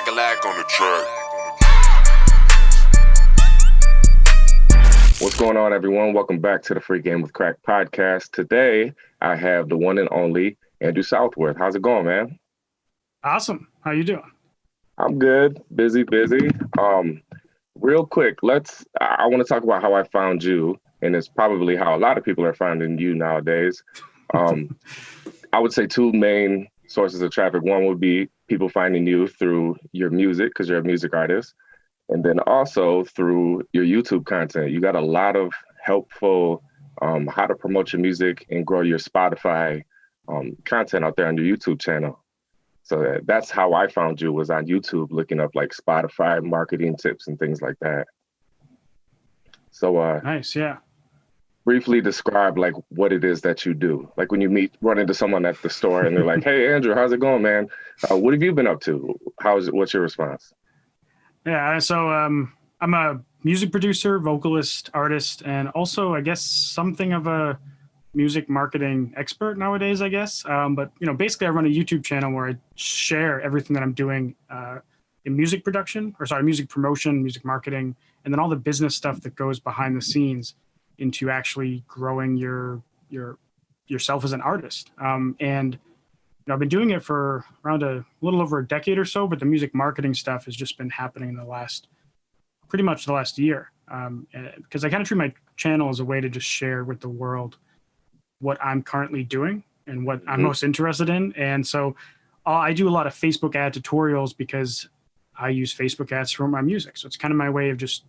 Crack-a-lack on the track. What's going on, everyone? Welcome back to the Free Game with Crack podcast. Today, I have the one and only Andrew Southworth. How's it going, man? Awesome. How you doing? I'm good. Busy. Real quick, I want to talk about how I found you, and it's probably how a lot of people are finding you nowadays. I would say two main sources of traffic. One would be people finding you through your music, because you're a music artist. And then also through your YouTube content. You got a lot of helpful how to promote your music and grow your Spotify content out there on your YouTube channel. So that's how I found you, was on YouTube, looking up like Spotify marketing tips and things like that. So Nice, yeah. Briefly describe like what it is that you do. Like when you run into someone at the store and they're like, "Hey Andrew, how's it going, man? What have you been up to? What's your response?" Yeah, so I'm a music producer, vocalist, artist, and also I guess something of a music marketing expert nowadays, I guess. But basically I run a YouTube channel where I share everything that I'm doing in music promotion, music marketing, and then all the business stuff that goes behind the scenes into actually growing yourself as an artist. And I've been doing it for around a little over a decade or so, but the music marketing stuff has just been happening in pretty much the last year. Because I kind of treat my channel as a way to just share with the world what I'm currently doing and what I'm most interested in. And so I do a lot of Facebook ad tutorials because I use Facebook ads for my music. So it's kind of my way of just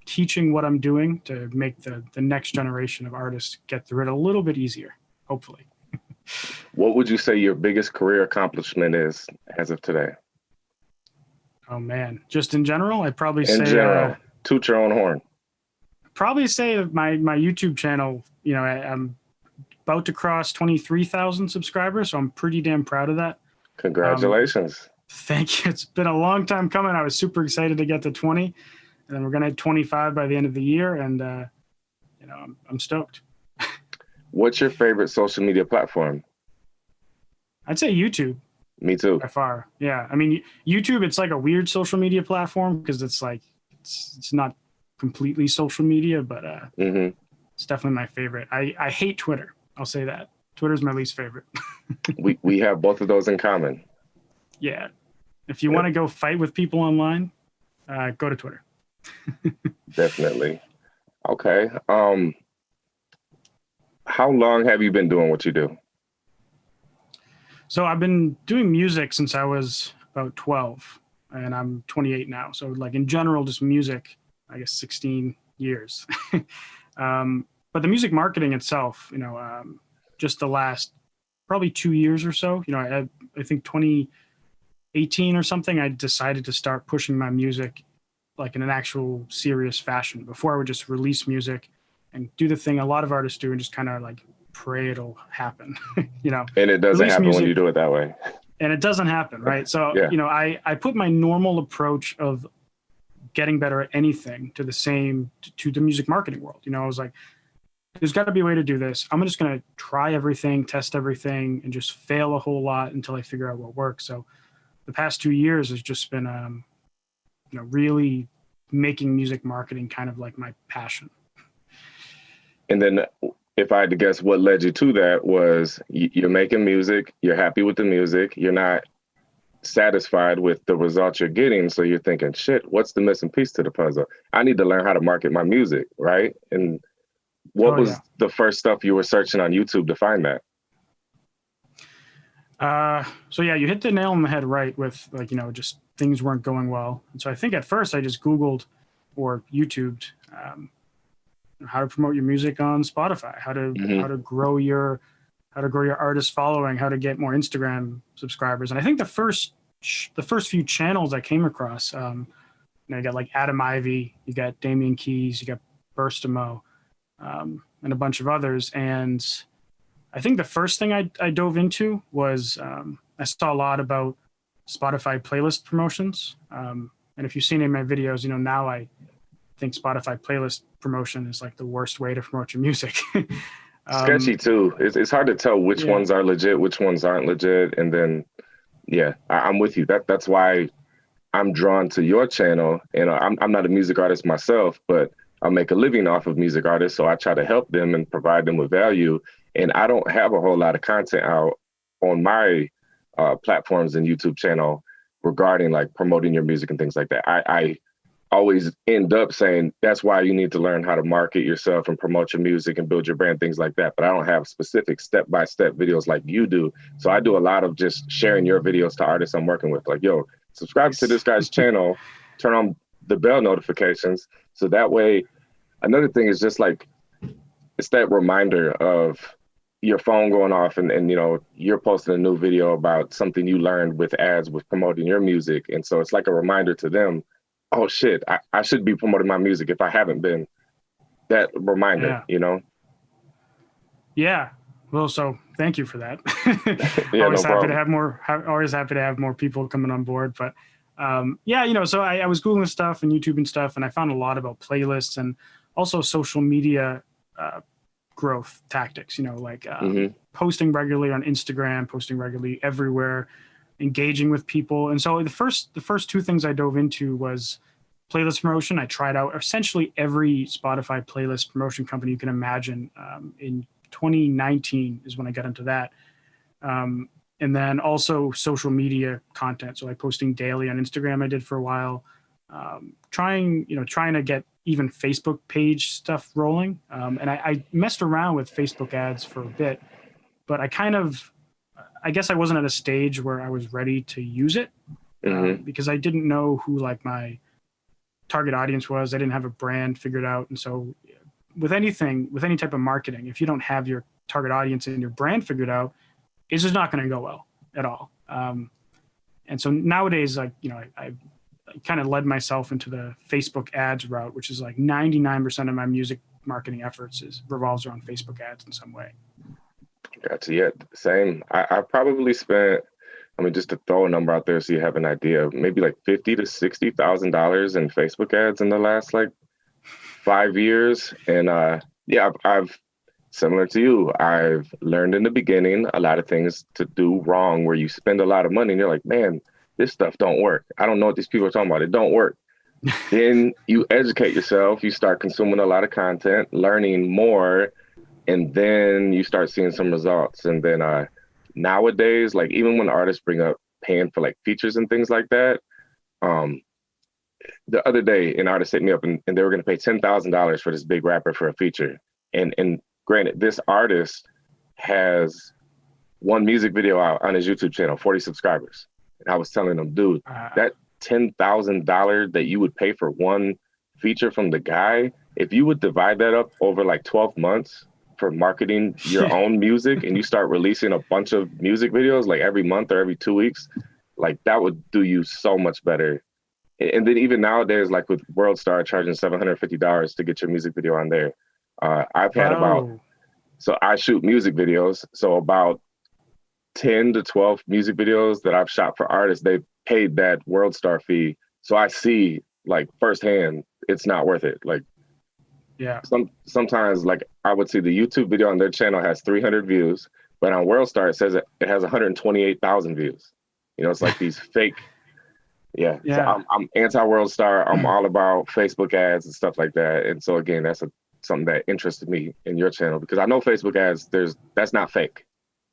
teaching what I'm doing to make the next generation of artists get through it a little bit easier, hopefully. What would you say your biggest career accomplishment is as of today? Oh man, just in general, I'd probably say... In general, toot your own horn. Probably say my YouTube channel, I'm about to cross 23,000 subscribers, so I'm pretty damn proud of that. Congratulations. Thank you. It's been a long time coming. I was super excited to get to 20, and then we're going to hit 25 by the end of the year, and I'm stoked. What's your favorite social media platform? I'd say YouTube. Me too. By far. Yeah. I mean, YouTube, it's like a weird social media platform because it's like, it's not completely social media, but it's definitely my favorite. I hate Twitter. I'll say that. Twitter's my least favorite. we have both of those in common. Yeah. If you want to go fight with people online, go to Twitter. Definitely. Okay. How long have you been doing what you do? So I've been doing music since I was about 12, and I'm 28 now. So like in general, just music, I guess 16 years. But the music marketing itself, just the last probably 2 years or so, I think 2018 or something, I decided to start pushing my music like in an actual serious fashion. Before I would just release music and do the thing a lot of artists do and just kind of like pray it'll happen, And it doesn't happen when you do it that way. And it doesn't happen, right? So, yeah. I put my normal approach of getting better at anything to the music marketing world. I was like, there's got to be a way to do this. I'm just going to try everything, test everything, and just fail a whole lot until I figure out what works. So the past 2 years has just been, really making music marketing kind of like my passion. And then if I had to guess, what led you to that was you're making music, you're happy with the music, you're not satisfied with the results you're getting. So you're thinking, shit, what's the missing piece to the puzzle? I need to learn how to market my music, right? And what was the first stuff you were searching on YouTube to find that? So yeah, you hit the nail on the head right with like, just things weren't going well. And so I think at first I just Googled or YouTubed how to promote your music on Spotify, how to grow your artist following, how to get more Instagram subscribers. And I think the first few channels I came across, you got like Adam Ivy, you got Damian Keys, you got Burstamo, and a bunch of others. And I think the first thing I dove into was I saw a lot about Spotify playlist promotions. And if you've seen any of my videos, now I think Spotify playlist promotion is like the worst way to promote your music. Sketchy too. It's hard to tell which ones are legit, which ones aren't legit. And then, I'm with you. That's why I'm drawn to your channel, and I'm not a music artist myself, but I make a living off of music artists. So I try to help them and provide them with value. And I don't have a whole lot of content out on my platforms and YouTube channel regarding like promoting your music and things like that. I always end up saying that's why you need to learn how to market yourself and promote your music and build your brand, things like that. But I don't have specific step-by-step videos like you do. So I do a lot of just sharing your videos to artists I'm working with. Like, yo, subscribe to this guy's channel, turn on the bell notifications. So that way, another thing is just like, it's that reminder of your phone going off and you know, you're posting a new video about something you learned with ads with promoting your music. And so it's like a reminder to them, oh shit, I should be promoting my music if I haven't been. That reminder, you know? Yeah. Well, so thank you for that. Yeah, always no happy problem. to have more, always happy to have more people coming on board. But yeah, you know, so I was Googling stuff and YouTube and stuff, and I found a lot about playlists and also social media growth tactics, you know, like posting regularly on Instagram, posting regularly everywhere, engaging with people. And so the first two things I dove into was playlist promotion. I tried out essentially every Spotify playlist promotion company you can imagine. In 2019 is when I got into that. And then also social media content. So like posting daily on Instagram, I did for a while. Trying to get even Facebook page stuff rolling. And I messed around with Facebook ads for a bit, but I guess I wasn't at a stage where I was ready to use it because I didn't know who like my target audience was. I didn't have a brand figured out. And so with any type of marketing, if you don't have your target audience and your brand figured out, it's just not going to go well at all. And so nowadays, like, you know, I kind of led myself into the Facebook ads route, which is like 99% of my music marketing efforts revolves around Facebook ads in some way. Gotcha. Yeah, same. I probably spent, I mean, just to throw a number out there so you have an idea, maybe like $50,000 to $60,000 in Facebook ads in the last like 5 years. And yeah, I've similar to you, I've learned in the beginning a lot of things to do wrong where you spend a lot of money and you're like, man, this stuff don't work. I don't know what these people are talking about. It don't work. Then you educate yourself, you start consuming a lot of content, learning more, and then you start seeing some results. And then nowadays, like even when artists bring up paying for like features and things like that, the other day an artist hit me up and they were going to pay $10,000 for this big rapper for a feature. And granted, this artist has one music video out on his YouTube channel, 40 subscribers. And I was telling him, dude, that $10,000 that you would pay for one feature from the guy, if you would divide that up over like 12 months for marketing your own music and you start releasing a bunch of music videos like every month or every 2 weeks, like that would do you so much better. And then even nowadays, like with WorldStar charging $750 to get your music video on there, I've had so I shoot music videos. So about 10 to 12 music videos that I've shot for artists, they paid that WorldStar fee. So I see like firsthand, it's not worth it. Like, yeah, sometimes like I would see the YouTube video on their channel has 300 views, but on WorldStar it says it has 128,000 views. You know, it's like these fake. Yeah. So I'm anti-WorldStar. I'm all about Facebook ads and stuff like that. And so again, that's something that interested me in your channel because I know Facebook ads, that's not fake.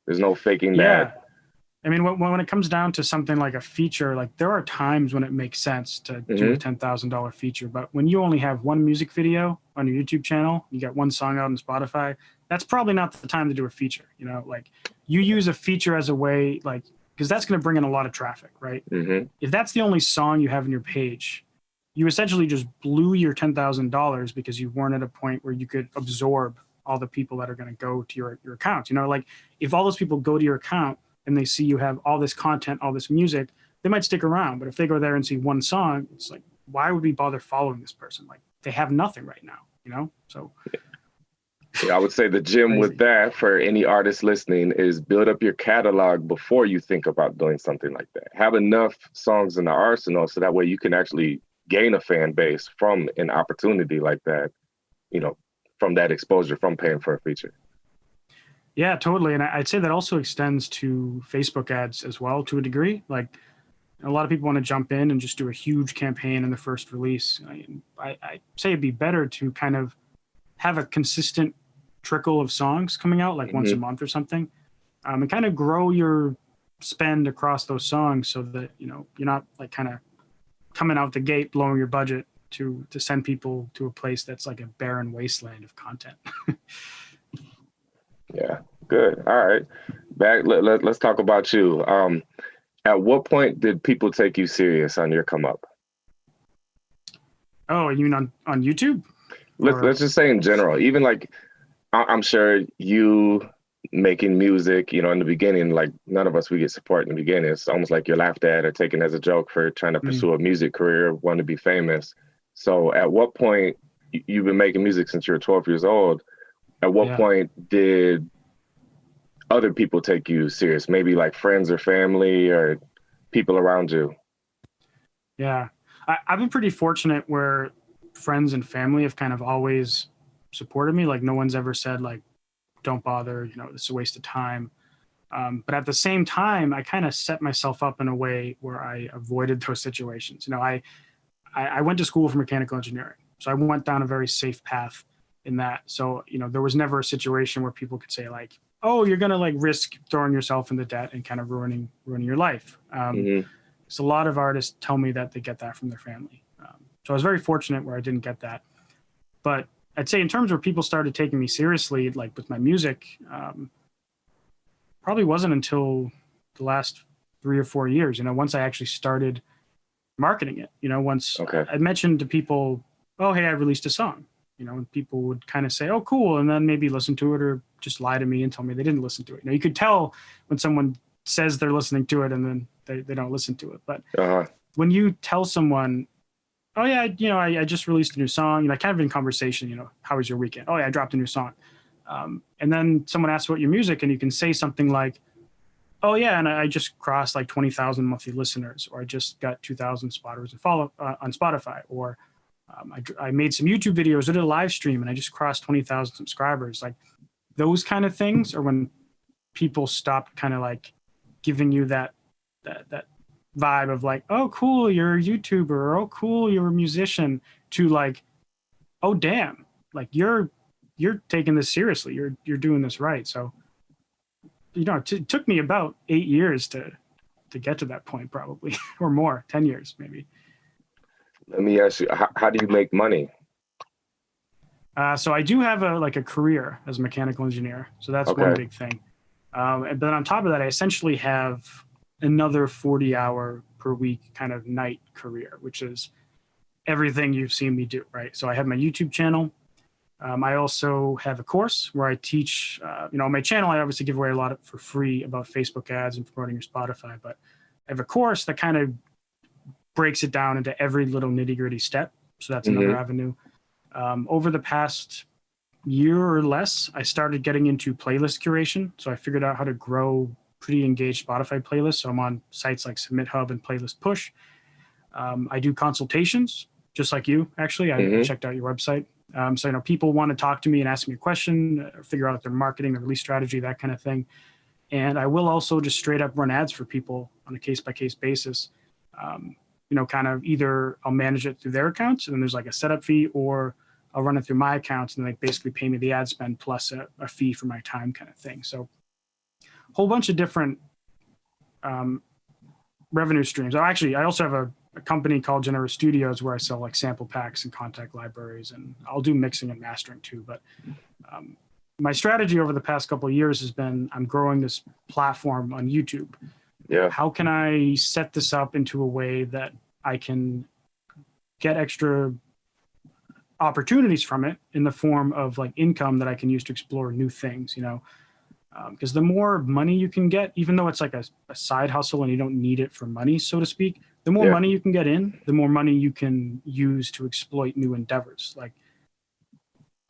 There's no faking that. I mean, when it comes down to something like a feature, like there are times when it makes sense to do a $10,000 feature, but when you only have one music video on your YouTube channel, you got one song out on Spotify, that's probably not the time to do a feature. You know, like you use a feature as a way, like, because that's going to bring in a lot of traffic, right? If that's the only song you have in your page, you essentially just blew your $10,000 because you weren't at a point where you could absorb all the people that are going to go to your account. You know, like if all those people go to your account and they see you have all this content, all this music, they might stick around. But if they go there and see one song, it's like, why would we bother following this person? Like they have nothing right now, you know? So yeah, I would say the gem with that for any artist listening is build up your catalog before you think about doing something like that. Have enough songs in the arsenal so that way you can actually gain a fan base from an opportunity like that, you know, from that exposure, from paying for a feature. Yeah, totally. And I'd say that also extends to Facebook ads as well to a degree. Like A lot of people want to jump in and just do a huge campaign in the first release. I say it'd be better to kind of have a consistent trickle of songs coming out like once a month or something, and kind of grow your spend across those songs so that, you know, you're not like kind of coming out the gate blowing your budget to send people to a place that's like a barren wasteland of content. Yeah, good. All right. Let's talk about you. At what point did people take you serious on your come up? Oh, you mean on YouTube? Let's just say in general, even like I'm sure you making music, you know, in the beginning, like none of us, we get support in the beginning. It's almost like you're laughed at or taken as a joke for trying to pursue a music career, want to be famous. So at what point, you've been making music since you were 12 years old. At what point did other people take you serious? Maybe like friends or family or people around you? Yeah, I've been pretty fortunate where friends and family have kind of always supported me. Like no one's ever said like, don't bother, you know, it's a waste of time. But at the same time, I kind of set myself up in a way where I avoided those situations. You know, I went to school for mechanical engineering. So I went down a very safe path in that. So, you know, there was never a situation where people could say like, oh, you're going to like risk throwing yourself into debt and kind of ruining your life. So a lot of artists tell me that they get that from their family. So I was very fortunate where I didn't get that. But I'd say in terms where people started taking me seriously, like with my music, probably wasn't until the last 3 or 4 years. You know, once I actually started marketing it, you know, once I mentioned to people, oh, hey, I released a song, you know, and people would kind of say, oh, cool. And then maybe listen to it or just lie to me and tell me they didn't listen to it. You know, you could tell when someone says they're listening to it and then they don't listen to it. But when you tell someone, oh yeah, you know, I just released a new song, you know, kind of in conversation, you know, how was your weekend? Oh yeah, I dropped a new song. And then someone asks about your music and you can say something like, oh yeah, and I just crossed like 20,000 monthly listeners, or I just got 2,000 spotters and follow on Spotify, or I made some YouTube videos, I did a live stream and I just crossed 20,000 subscribers. Like those kind of things are when people stop kind of like giving you that vibe of like, oh cool, you're a YouTuber, or oh cool, you're a musician, to like, oh damn, like you're taking this seriously, you're doing this right. So, you know, it took me about 8 years to get to that point, probably, or more, 10 years maybe. Let me ask you, how do you make money? So I do have a career as a mechanical engineer, so that's one big thing. But then on top of that, I essentially have another 40-hour per week kind of night career, which is everything you've seen me do, right? So I have my YouTube channel. I also have a course where I teach, you know, on my channel, I obviously give away a lot for free about Facebook ads and promoting your Spotify, but I have a course that kind of breaks it down into every little nitty gritty step. So that's another avenue. Over the past year or less, I started getting into playlist curation. So I figured out how to grow pretty engaged Spotify playlists. So I'm on sites like Submit Hub and Playlist Push. I do consultations, just like you, actually. I checked out your website. So, you know, people want to talk to me and ask me a question, figure out their marketing, their release strategy, that kind of thing. And I will also just straight up run ads for people on a case-by-case basis. You know, kind of either I'll manage it through their accounts and then there's like a setup fee, or I'll run it through my accounts and they basically pay me the ad spend plus a fee for my time, kind of thing. So a whole bunch of different revenue streams. I also have a company called Generous Studios where I sell like sample packs and contact libraries, and I'll do mixing and mastering too. But my strategy over the past couple of years has been, I'm growing this platform on YouTube. Yeah. How can I set this up into a way that I can get extra opportunities from it in the form of like income that I can use to explore new things, you know? Because the more money you can get, even though it's like a side hustle and you don't need it for money, so to speak, the more money you can get in, the more money you can use to exploit new endeavors. Like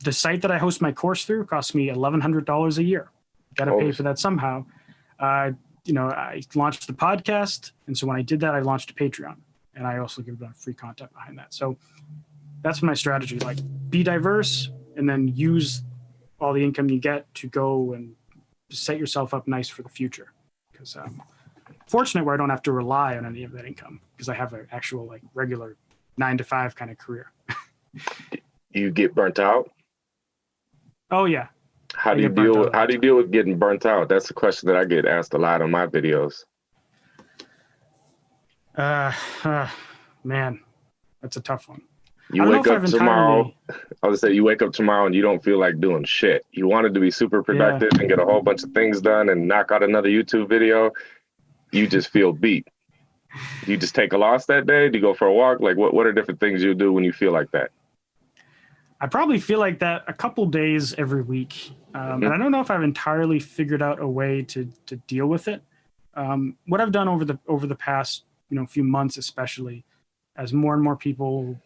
the site that I host my course through costs me $1,100 a year. Got to pay for that somehow. You know, I launched the podcast. And so when I did that, I launched a Patreon, and I also give them free content behind that. So that's my strategy, like be diverse and then use all the income you get to go and set yourself up nice for the future. Because fortunate where I don't have to rely on any of that income because I have an actual like regular 9 to 5 kind of career. You get burnt out? Oh yeah. How do you deal with getting burnt out? That's a question that I get asked a lot on my videos. Man, that's a tough one. You wake up tomorrow. I would say you wake up tomorrow and you don't feel like doing shit. You wanted to be super productive and get a whole bunch of things done and knock out another YouTube video. You just feel beat. Do you just take a loss that day? Do you go for a walk? Like what are different things you do when you feel like that? I probably feel like that a couple days every week. And I don't know if I've entirely figured out a way to deal with it. What I've done over the past, few months, especially as more and more people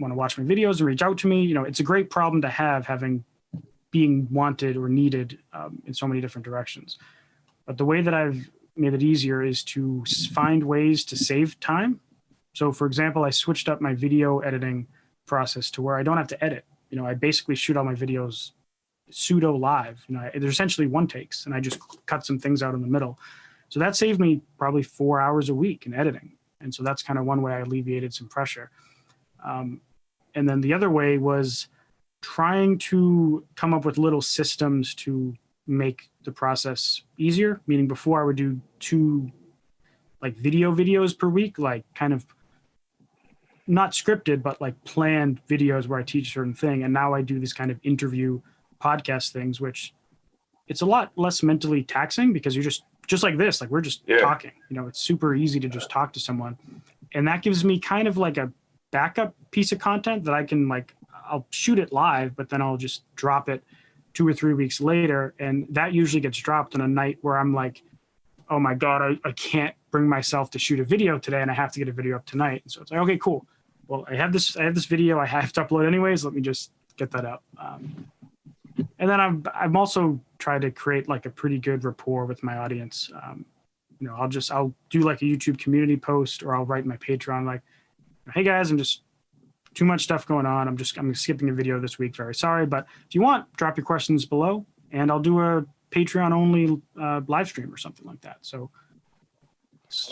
want to watch my videos and reach out to me, it's a great problem to have, being wanted or needed in so many different directions. But the way that I've made it easier is to find ways to save time. So for example, I switched up my video editing process to where I don't have to edit. I basically shoot all my videos pseudo live. They're essentially one takes, and I just cut some things out in the middle. So that saved me probably 4 hours a week in editing. And so that's kind of one way I alleviated some pressure. And then the other way was trying to come up with little systems to make the process easier. Meaning before I would do 2 like videos per week, like kind of not scripted, but like planned videos where I teach a certain thing. And now I do this kind of interview podcast things, which it's a lot less mentally taxing because you're just like this, like we're just talking, it's super easy to just talk to someone. And that gives me kind of like a backup piece of content that I can I'll shoot it live, but then I'll just drop it 2 or 3 weeks later. And that usually gets dropped on a night where I'm like, oh my God, I can't bring myself to shoot a video today and I have to get a video up tonight. And so it's like, okay, cool. Well, I have this video I have to upload anyways. Let me just get that up. And then I'm also tried to create like a pretty good rapport with my audience. I'll do like a YouTube community post, or I'll write my Patreon like, hey guys, I'm just too much stuff going on. I'm skipping a video this week. Very sorry. But if you want, drop your questions below and I'll do a Patreon only live stream or something like that. So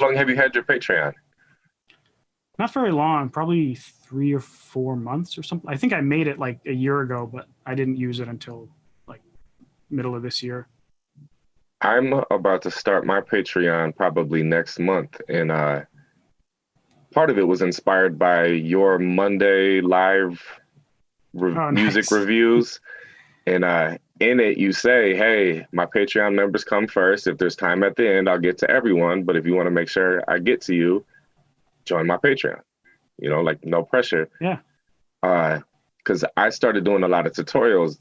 how long have you had your Patreon? Not very long, probably 3 or 4 months or something. I think I made it like a year ago, but I didn't use it until like middle of this year. I'm about to start my Patreon probably next month. And part of it was inspired by your Monday live music reviews. And in it, you say, hey, my Patreon members come first. If there's time at the end, I'll get to everyone. But if you want to make sure I get to you, join my Patreon, like no pressure. Yeah. Because I started doing a lot of tutorials,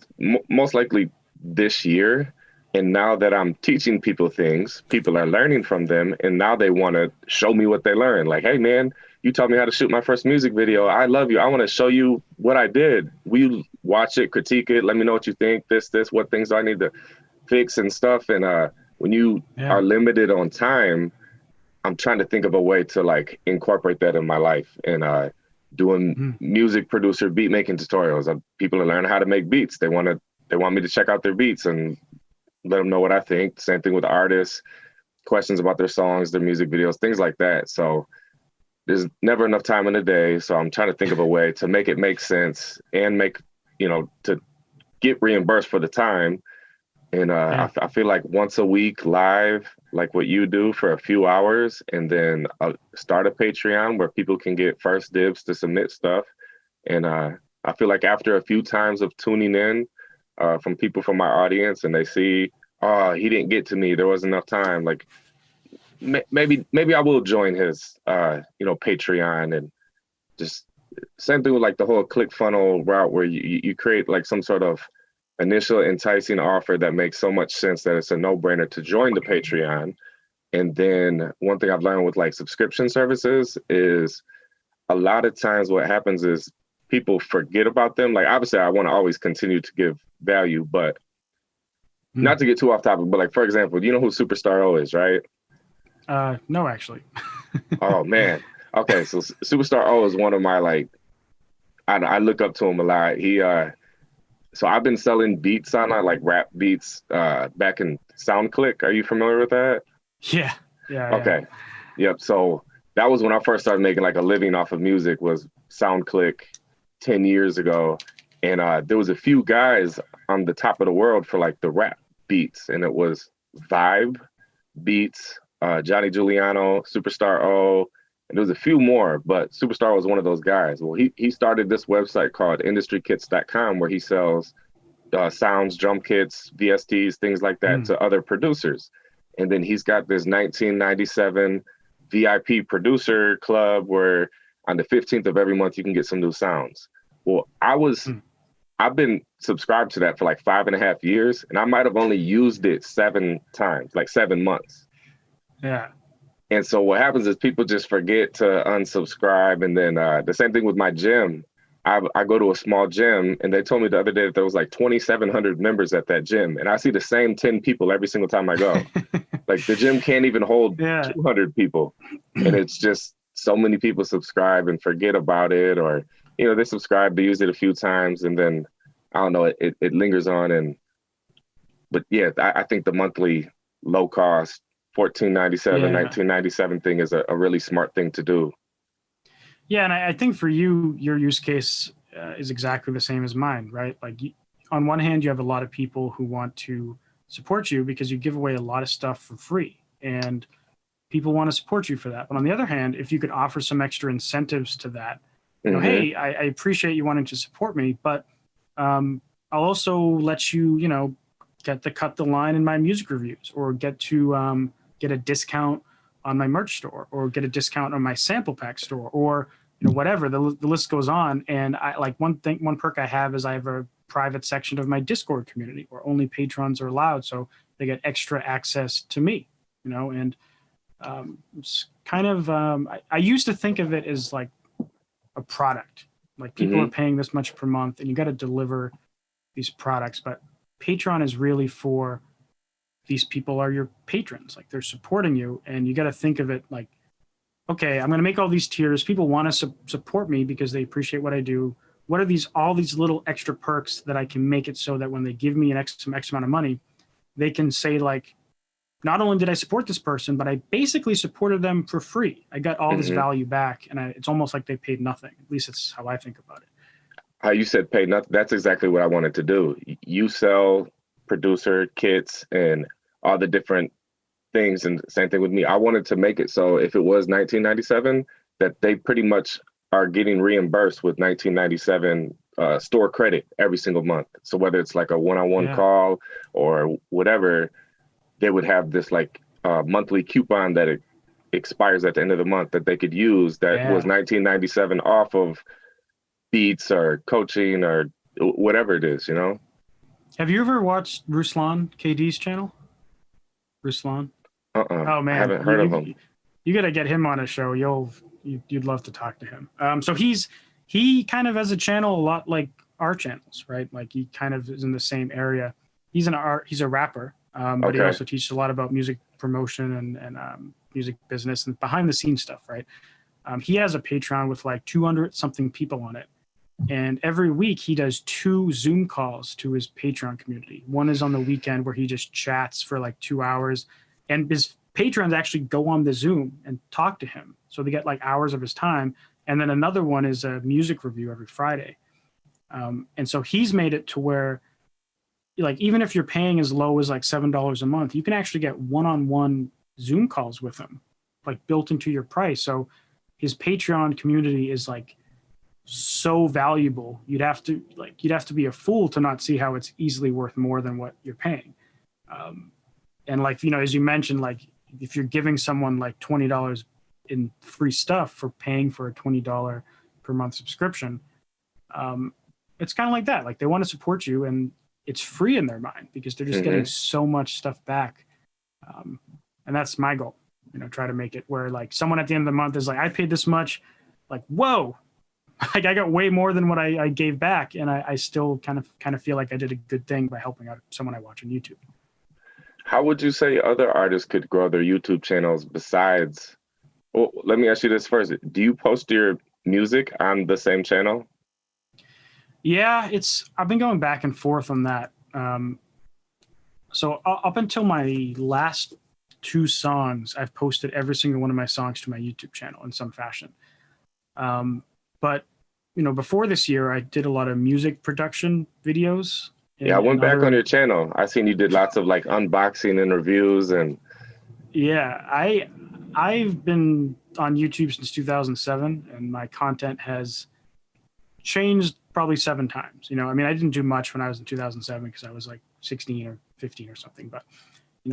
most likely this year. And now that I'm teaching people things, people are learning from them. And now they want to show me what they learned. Like, hey, man, you taught me how to shoot my first music video. I love you. I want to show you what I did. Will you watch it, critique it? Let me know what you think. What things do I need to fix and stuff. And when you are limited on time, I'm trying to think of a way to like incorporate that in my life, and doing music producer beat making tutorials. People are learning how to make beats. They want me to check out their beats and let them know what I think. Same thing with artists, questions about their songs, their music videos, things like that. So there's never enough time in the day. So I'm trying to think of a way to make it make sense and to get reimbursed for the time. And I feel like once a week live, like what you do for a few hours, and then start a Patreon where people can get first dibs to submit stuff. And I feel like after a few times of tuning in from people from my audience, and they see, oh, he didn't get to me, there wasn't enough time. Like maybe I will join his, Patreon, and just same thing with like the whole ClickFunnels route where you create like some sort of initial enticing offer that makes so much sense that it's a no-brainer to join the Patreon. And then one thing I've learned with like subscription services is a lot of times what happens is people forget about them. Like obviously I want to always continue to give value, but not to get too off topic, but like, for example, you know who Superstar O is, right? No, actually. Oh man. Okay. So Superstar O is one of my, I look up to him a lot. So I've been selling beats on like rap beats back in SoundClick. Are you familiar with that? Yeah. Yeah, yeah. Okay. Yep. So that was when I first started making like a living off of music was SoundClick 10 years ago. And there was a few guys on the top of the world for like the rap beats. And it was Vibe Beats, Johnny Giuliano, Superstar O, and there was a few more, but Superstar was one of those guys. Well, he started this website called IndustryKits.com where he sells sounds, drum kits, VSTs, things like that to other producers. And then he's got this 1997 VIP producer club where on the 15th of every month you can get some new sounds. Well, I've been subscribed to that for like 5.5 years, and I might have only used it 7 times, like 7 months. Yeah. And so what happens is people just forget to unsubscribe. And then the same thing with my gym. I go to a small gym, and they told me the other day that there was like 2,700 members at that gym, and I see the same 10 people every single time I go. Like the gym can't even hold 200 people, and it's just so many people subscribe and forget about it, or they subscribe, they use it a few times, and then I don't know, it lingers on. But yeah, I think the monthly low cost $14.97, $19.97 thing is a really smart thing to do. Yeah, and I think for you, your use case is exactly the same as mine, right? Like on one hand, you have a lot of people who want to support you because you give away a lot of stuff for free, and people want to support you for that. But on the other hand, if you could offer some extra incentives to that, hey, I appreciate you wanting to support me, but I'll also let you, get to cut the line in my music reviews, or get to get a discount on my merch store, or get a discount on my sample pack store, or whatever. The list goes on. And I like one perk I have is I have a private section of my Discord community where only patrons are allowed, so they get extra access to me. And it's kind of I used to think of it as like a product. Like people are paying this much per month, and you got to deliver these products. But Patreon is really for these people are your patrons. Like they're supporting you, and you got to think of it like, okay, I'm going to make all these tiers. People want to support me because they appreciate what I do. What are all these little extra perks that I can make it so that when they give me some X amount of money, they can say like, not only did I support this person, but I basically supported them for free. I got all this value back, and it's almost like they paid nothing. At least it's how I think about it. How you said pay nothing, that's exactly what I wanted to do. You sell producer kits and all the different things, and same thing with me. I wanted to make it so if it was $19.97, that they pretty much are getting reimbursed with $19.97 store credit every single month. So whether it's like a one-on-one call or whatever, they would have this like monthly coupon that it expires at the end of the month that they could use that was $19.97 off of beats or coaching or whatever it is, Have you ever watched Ruslan KD's channel? Ruslan? Oh man, I haven't heard of him. You got to get him on a show. You'd love to talk to him. So he kind of has a channel a lot like our channels, right? Like he kind of is in the same area. He's a rapper, but he also teaches a lot about music promotion and music business and behind the scenes stuff, right? He has a Patreon with like 200 something people on it. And every week he does 2 Zoom calls to his Patreon community. One is on the weekend where he just chats for like 2 hours, and his patrons actually go on the Zoom and talk to him. So they get like hours of his time. And then another one is a music review every Friday. And so he's made it to where like, even if you're paying as low as like $7 a month, you can actually get one-on-one Zoom calls with him, like built into your price. So his Patreon community is like so valuable. You'd have to be a fool to not see how it's easily worth more than what you're paying. And like, as you mentioned, like if you're giving someone like $20 in free stuff for paying for a $20 per month subscription, it's kind of like that. Like they want to support you, and it's free in their mind because they're just getting so much stuff back. And that's my goal, try to make it where like someone at the end of the month is like, I paid this much, like, whoa, like I got way more than what I gave back. And I still kind of feel like I did a good thing by helping out someone I watch on YouTube. How would you say other artists could grow their YouTube channels besides, well, let me ask you this first. Do you post your music on the same channel? Yeah, I've been going back and forth on that. So up until my last 2 songs, I've posted every single one of my songs to my YouTube channel in some fashion. But before this year, I did a lot of music production videos. Yeah, I went back on your channel. I seen you did lots of like unboxing and reviews and. Yeah, I've been on YouTube since 2007, and my content has changed probably 7 times. I mean, I didn't do much when I was in 2007 because I was like 16 or 15 or something. But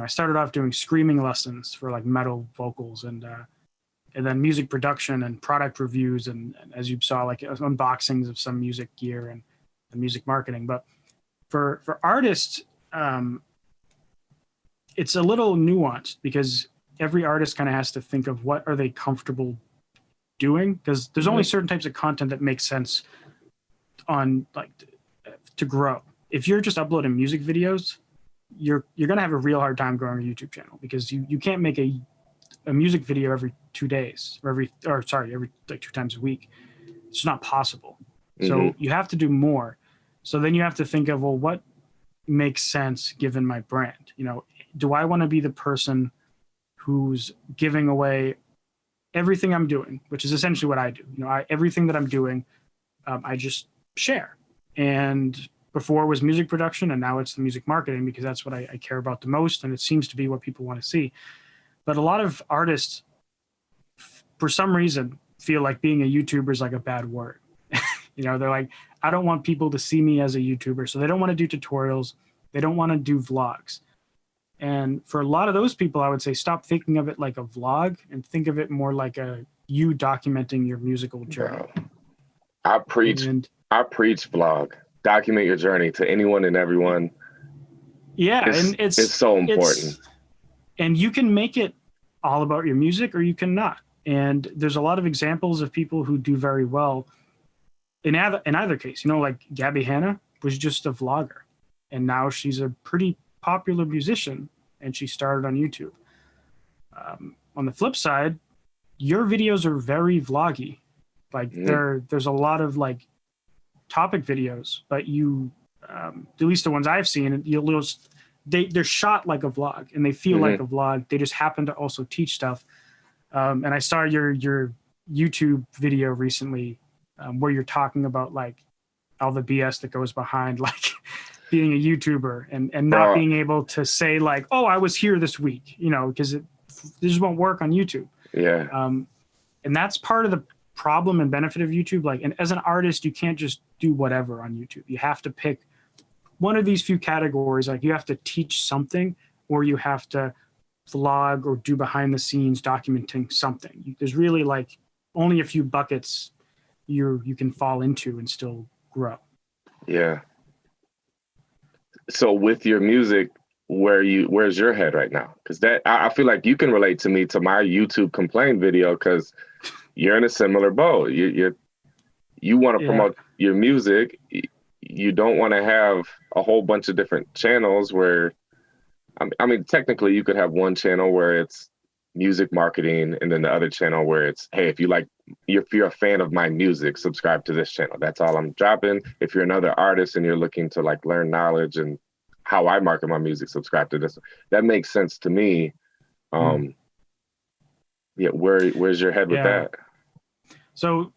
I started off doing screaming lessons for like metal vocals, and then music production and product reviews, and as you saw, like unboxings of some music gear and music marketing. But for artists, it's a little nuanced because every artist kind of has to think of what are they comfortable doing, because there's only certain types of content that makes sense on like to grow. If you're just uploading music videos, you're going to have a real hard time growing a YouTube channel, because you can't make a music video every 2 days or every like 2 times a week. It's not possible. So you have to do more. So then you have to think of, well, what makes sense given my brand? Do I want to be the person who's giving away everything I'm doing, which is essentially what I do. Everything that I'm doing, I just share. And before it was music production, and now it's the music marketing, because that's what I care about the most, and it seems to be what people want to see. But a lot of artists, for some reason, feel like being a YouTuber is like a bad word. They're like, I don't want people to see me as a YouTuber, so they don't want to do tutorials. They don't want to do vlogs. And for a lot of those people, I would say stop thinking of it like a vlog and think of it more like you documenting your musical journey. Bro, I preach vlog. Document your journey to anyone and everyone. Yeah, and it's so important. And you can make it all about your music, or you cannot. And there's a lot of examples of people who do very well in either case. Like Gabby Hanna was just a vlogger, and now she's a pretty popular musician, and she started on YouTube. On the flip side, your videos are very vloggy. Like there's a lot of like topic videos, but at least the ones I've seen, they're shot like a vlog, and they feel like a vlog. They just happen to also teach stuff. And I saw your YouTube video recently where you're talking about like all the BS that goes behind like being a YouTuber and not being able to say like, oh, I was here this week, because it just won't work on YouTube. Yeah. And that's part of the problem and benefit of YouTube. Like, and as an artist, you can't just do whatever on YouTube. You have to pick one of these few categories. Like, you have to teach something, or you have to vlog or do behind the scenes documenting something. There's really like only a few buckets you can fall into and still grow. Yeah. So with your music, where's your head right now? Because I feel like you can relate to my YouTube complaint video, because you're in a similar boat. You want to promote your music. You don't want to have a whole bunch of different channels where, I mean, technically you could have one channel where it's music marketing, and then the other channel where it's, hey, if you're a fan of my music, subscribe to this channel. That's all I'm dropping. If you're another artist and you're looking to like learn knowledge and how I market my music, subscribe to this. That makes sense to me. Yeah, where's your head with that? So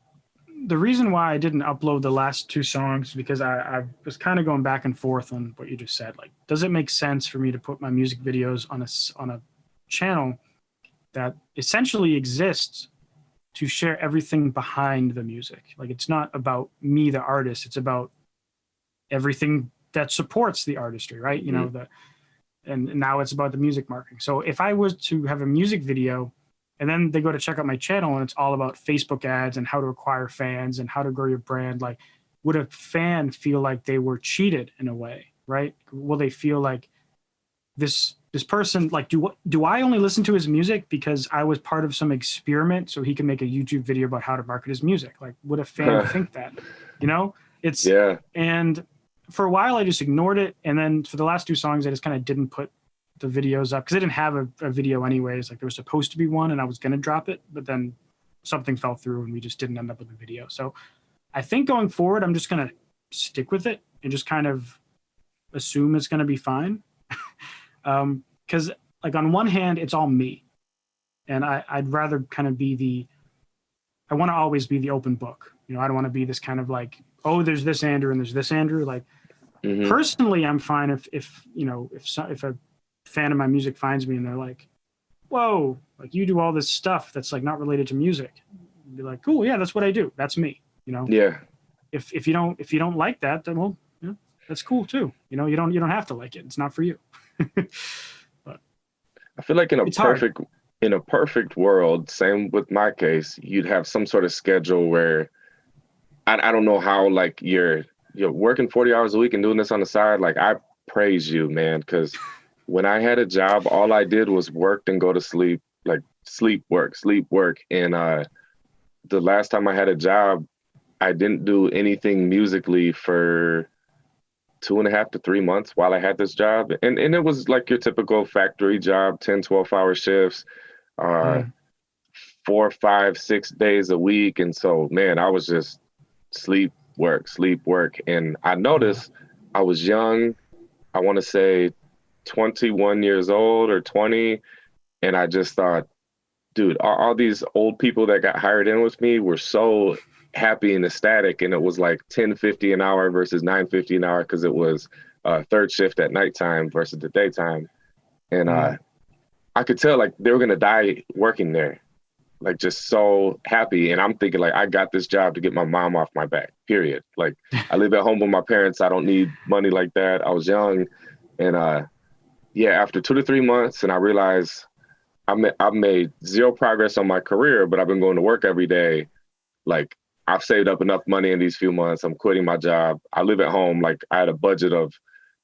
the reason why I didn't upload the last 2 songs, because I was kind of going back and forth on what you just said. Like, does it make sense for me to put my music videos on a channel that essentially exists to share everything behind the music? Like, it's not about me, the artist. It's about everything that supports the artistry, right? And now it's about the music marketing. So if I was to have a music video and then they go to check out my channel and it's all about Facebook ads and how to acquire fans and how to grow your brand, like, would a fan feel like they were cheated in a way, right? Will they feel like this person, like, do I only listen to his music because I was part of some experiment so he can make a YouTube video about how to market his music? Like, would a fan think that? And for a while I just ignored it, and then for the last 2 songs I just kind of didn't put the videos up because I didn't have a video anyways. Like, there was supposed to be one and I was gonna drop it, but then something fell through and we just didn't end up with a video. So I think going forward I'm just gonna stick with it and just kind of assume it's gonna be fine. Because like on one hand, it's all me. And I'd rather kind of be I want to always be the open book. I don't want to be this kind of like, oh, there's this Andrew and there's this Andrew. Like personally, I'm fine if a fan of my music finds me and they're like, whoa, like you do all this stuff that's like not related to music. I'd be like, cool, yeah, that's what I do. That's me. Yeah. If you don't like that, then well, that's cool too. You don't have to like it. It's not for you. But I feel like in a hard. perfect world, same with my case, you'd have some sort of schedule where I don't know how, like you're working 40 hours a week and doing this on the side. Like I praise you, man, because when I had a job, all I did was work and go to sleep, like sleep, work. And the last time I had a job, I didn't do anything musically for 2.5 to 3 months while I had this job. And it was like your typical factory job, 10, 12-hour shifts, 4, 5, 6 days a week. And so, man, I was just sleep, work. And I noticed I was young, I want to say 21 years old or 20. And I just thought, dude, all these old people that got hired in with me were so happy and ecstatic. And it was like $10.50 an hour versus $9.50 an hour because it was third shift at nighttime versus the daytime. And I could tell like they were going to die working there, like just so happy. And I'm thinking like, I got this job to get my mom off my back, period. Like I live at home with my parents. I don't need money like that. I was young. And after 2 to 3 months, and I realized I've made zero progress on my career, but I've been going to work every day. Like I've saved up enough money in these few months. I'm quitting my job. I live at home. Like I had a budget of,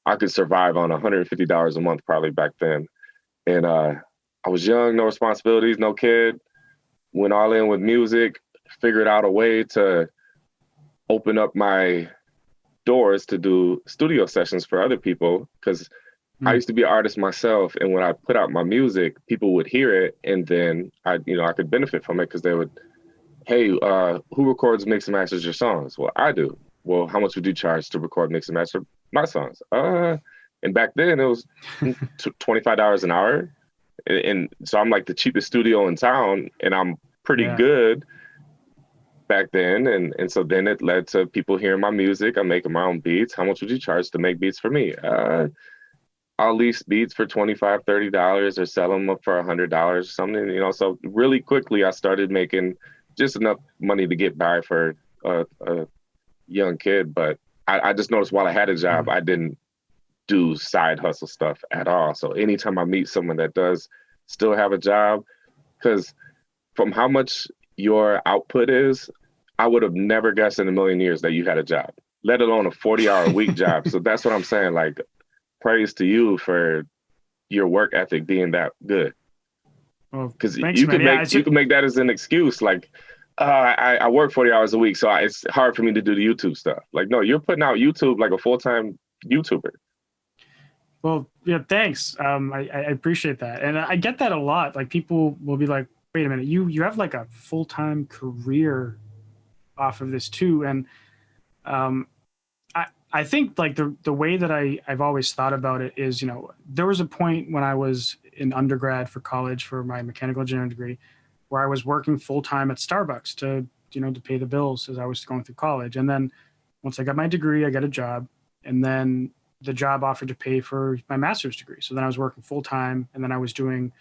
I could survive on $150 a month probably back then. And I was young, no responsibilities, no kid, went all in with music, figured out a way to open up my doors to do studio sessions for other people. Because I used to be an artist myself. And when I put out my music, people would hear it. And then I could benefit from it because they would, hey, who records, mix and masters your songs? Well, I do. Well, how much would you charge to record, mix and master my songs? And back then it was $25 an hour. And so I'm like the cheapest studio in town and I'm pretty good back then. And so then it led to people hearing my music. I'm making my own beats. How much would you charge to make beats for me? I'll lease beats for $25, $30 or sell them up for $100 or something, So really quickly I started making just enough money to get by for a young kid. But I just noticed while I had a job, I didn't do side hustle stuff at all. So anytime I meet someone that does still have a job, because from how much your output is, I would have never guessed in a million years that you had a job, let alone a 40-hour a week job. So that's what I'm saying. Like, praise to you for your work ethic being that good. Because you can make that as an excuse. Like, I work 40 hours a week, so it's hard for me to do the YouTube stuff. Like, no, you're putting out YouTube like a full-time YouTuber. Well, yeah, thanks. I appreciate that. And I get that a lot. Like people will be like, wait a minute, you have like a full-time career off of this too. And I think like the way that I've always thought about it is, there was a point when I was in undergrad for college for my mechanical engineering degree where I was working full-time at Starbucks to pay the bills as I was going through college. And then once I got my degree, I got a job, and then the job offered to pay for my master's degree. So then I was working full-time, and then I was doing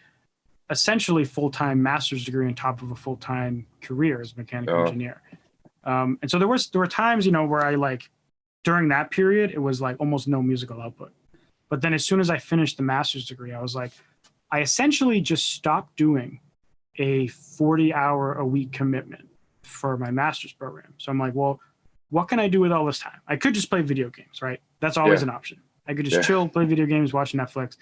essentially full-time master's degree on top of a full-time career as a mechanical engineer. And so there were times, where I like, during that period, it was like almost no musical output. But then as soon as I finished the master's degree, I was like, I essentially just stopped doing a 40-hour-a-week commitment for my master's program. So I'm like, well, what can I do with all this time? I could just play video games, right? That's always an option. I could just chill, play video games, watch Netflix.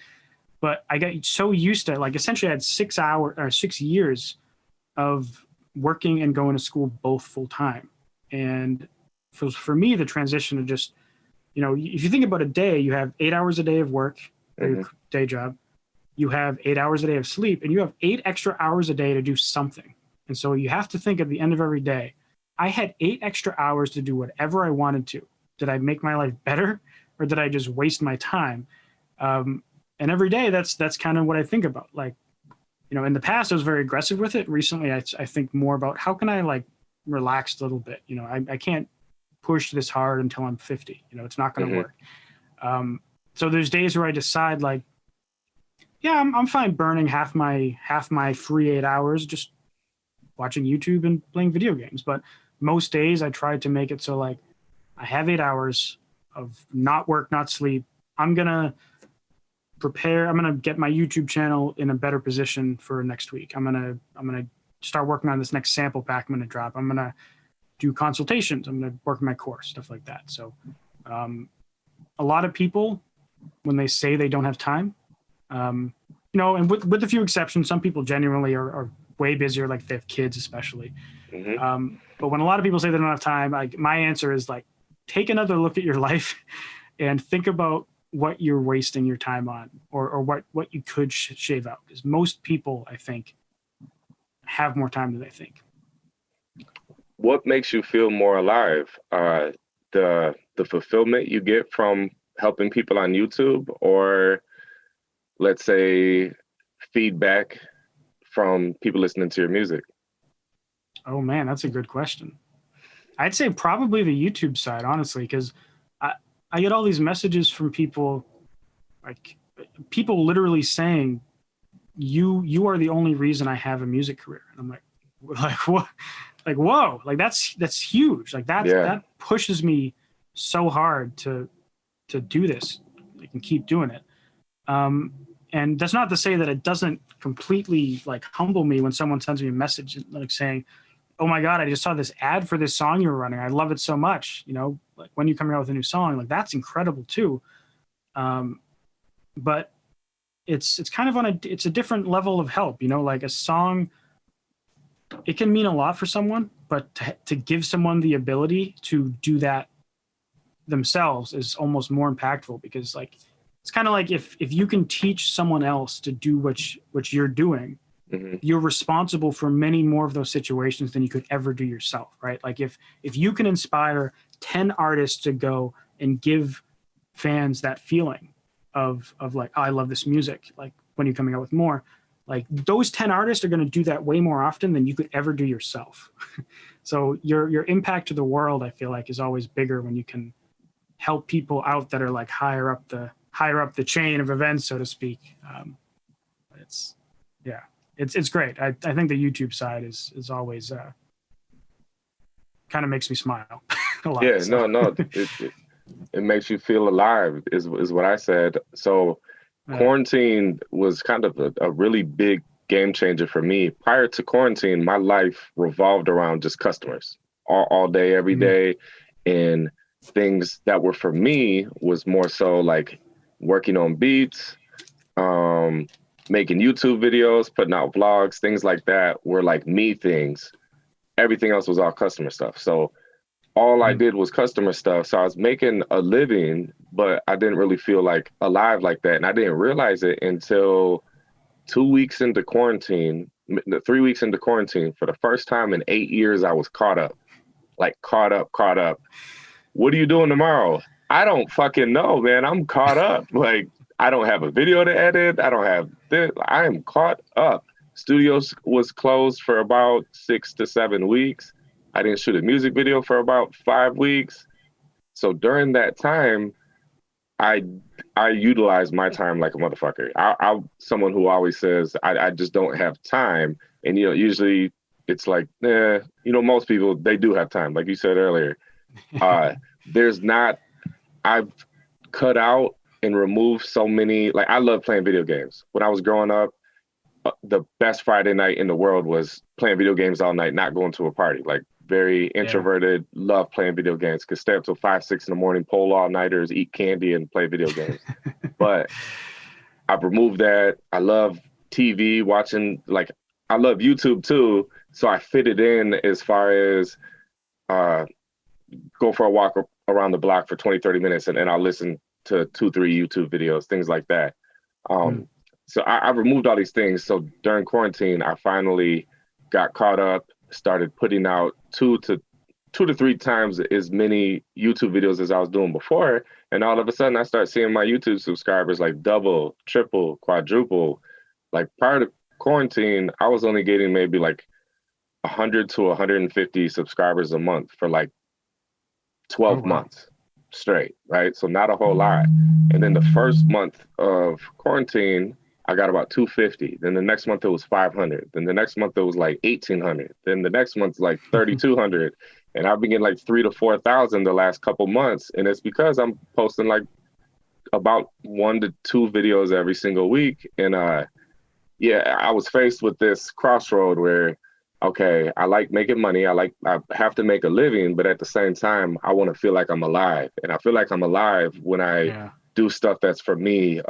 But I got so used to, like, essentially I had 6 years of working and going to school both full time. And for me, the transition to just, if you think about a day, you have 8 hours a day of work, your day job. You have 8 hours a day of sleep, and you have 8 extra hours a day to do something. And so you have to think at the end of every day, I had 8 extra hours to do whatever I wanted to. Did I make my life better, or did I just waste my time? And every day that's kind of what I think about. Like, in the past I was very aggressive with it. Recently I think more about how can I like relax a little bit. I can't push this hard until I'm 50. It's not going to work. So there's days where I decide like, yeah, I'm fine burning half my free 8 hours just watching YouTube and playing video games. But most days I try to make it so like I have 8 hours of not work, not sleep. I'm going to get my YouTube channel in a better position for next week. I'm going to start working on this next sample pack I'm going to drop. I'm going to do consultations. I'm going to work my course, stuff like that. So a lot of people, when they say they don't have time, and with a few exceptions, some people genuinely are way busier, like they have kids especially. But when a lot of people say they don't have time, my answer is like, take another look at your life and think about what you're wasting your time on, or what you could shave out. Because most people, I think, have more time than they think. What makes you feel more alive? The fulfillment you get from helping people on YouTube, or let's say feedback from people listening to your music? Oh man, that's a good question. I'd say probably the YouTube side, honestly, because I get all these messages from people, like people literally saying, "You are the only reason I have a music career." And I'm like what? Like, whoa! Like that's huge. Like that pushes me so hard to do this, like, and keep doing it. And that's not to say that it doesn't completely like humble me when someone sends me a message like saying, "Oh my God, I just saw this ad for this song you were running. I love it so much. Like when you coming out with a new song, like that's incredible too." But it's kind of it's a different level of help. Like a song, it can mean a lot for someone, but to give someone the ability to do that themselves is almost more impactful, because like it's kind of like if you can teach someone else to do what you're doing, you're responsible for many more of those situations than you could ever do yourself, right? Like if you can inspire 10 artists to go and give fans that feeling of like, oh, I love this music, like when you're coming out with more, like those 10 artists are going to do that way more often than you could ever do yourself. So your impact to the world, I feel like, is always bigger when you can help people out that are like higher up the chain of events, so to speak. It's great. I think the YouTube side is always kind of makes me smile a lot. Yeah, so. no, it makes you feel alive is what I said. So quarantine was kind of a really big game changer for me. Prior to quarantine, my life revolved around just customers all day, every day. And things that were for me was more so like working on beats, making YouTube videos, putting out vlogs, things like that were like me things. Everything else was all customer stuff. So all I did was customer stuff. So I was making a living, but I didn't really feel like alive like that. And I didn't realize it until 2 weeks into quarantine, 3 weeks into quarantine. For the first time in 8 years, I was caught up. What are you doing tomorrow? I don't fucking know, man. I'm caught up. Like, I don't have a video to edit. I don't have this. I am caught up. Studios was closed for about 6 to 7 weeks. I didn't shoot a music video for about 5 weeks. So during that time, I utilized my time like a motherfucker. I'm someone who always says, I just don't have time. And, usually it's like, most people, they do have time. Like you said earlier, I've cut out and removed so many, like I love playing video games. When I was growing up, the best Friday night in the world was playing video games all night, not going to a party. Like very introverted, love playing video games, could stay up till 5, 6 in the morning, pull all-nighters, eat candy and play video games. But I've removed that. I love TV, watching, like I love YouTube too. So I fit it in as far as go for a walk around the block for 20, 30 minutes and I'll listen to 2, 3 YouTube videos, things like that. So I removed all these things. So during quarantine, I finally got caught up, started putting out 2 to 2 to 3 times as many YouTube videos as I was doing before. And all of a sudden I start seeing my YouTube subscribers like double, triple, quadruple. Like prior to quarantine, I was only getting maybe like 100 to 150 subscribers a month for like 12 months straight, right? So not a whole lot. And then the first month of quarantine, I got about 250. Then the next month it was 500. Then the next month it was like 1,800. Then the next month like 3,200. And I've been getting like 3,000 to 4,000 the last couple months. And it's because I'm posting like about 1 to 2 videos every single week. And yeah, I was faced with this crossroad where, okay, I like making money. I have to make a living, but at the same time, I want to feel like I'm alive. And I feel like I'm alive when I do stuff that's for me.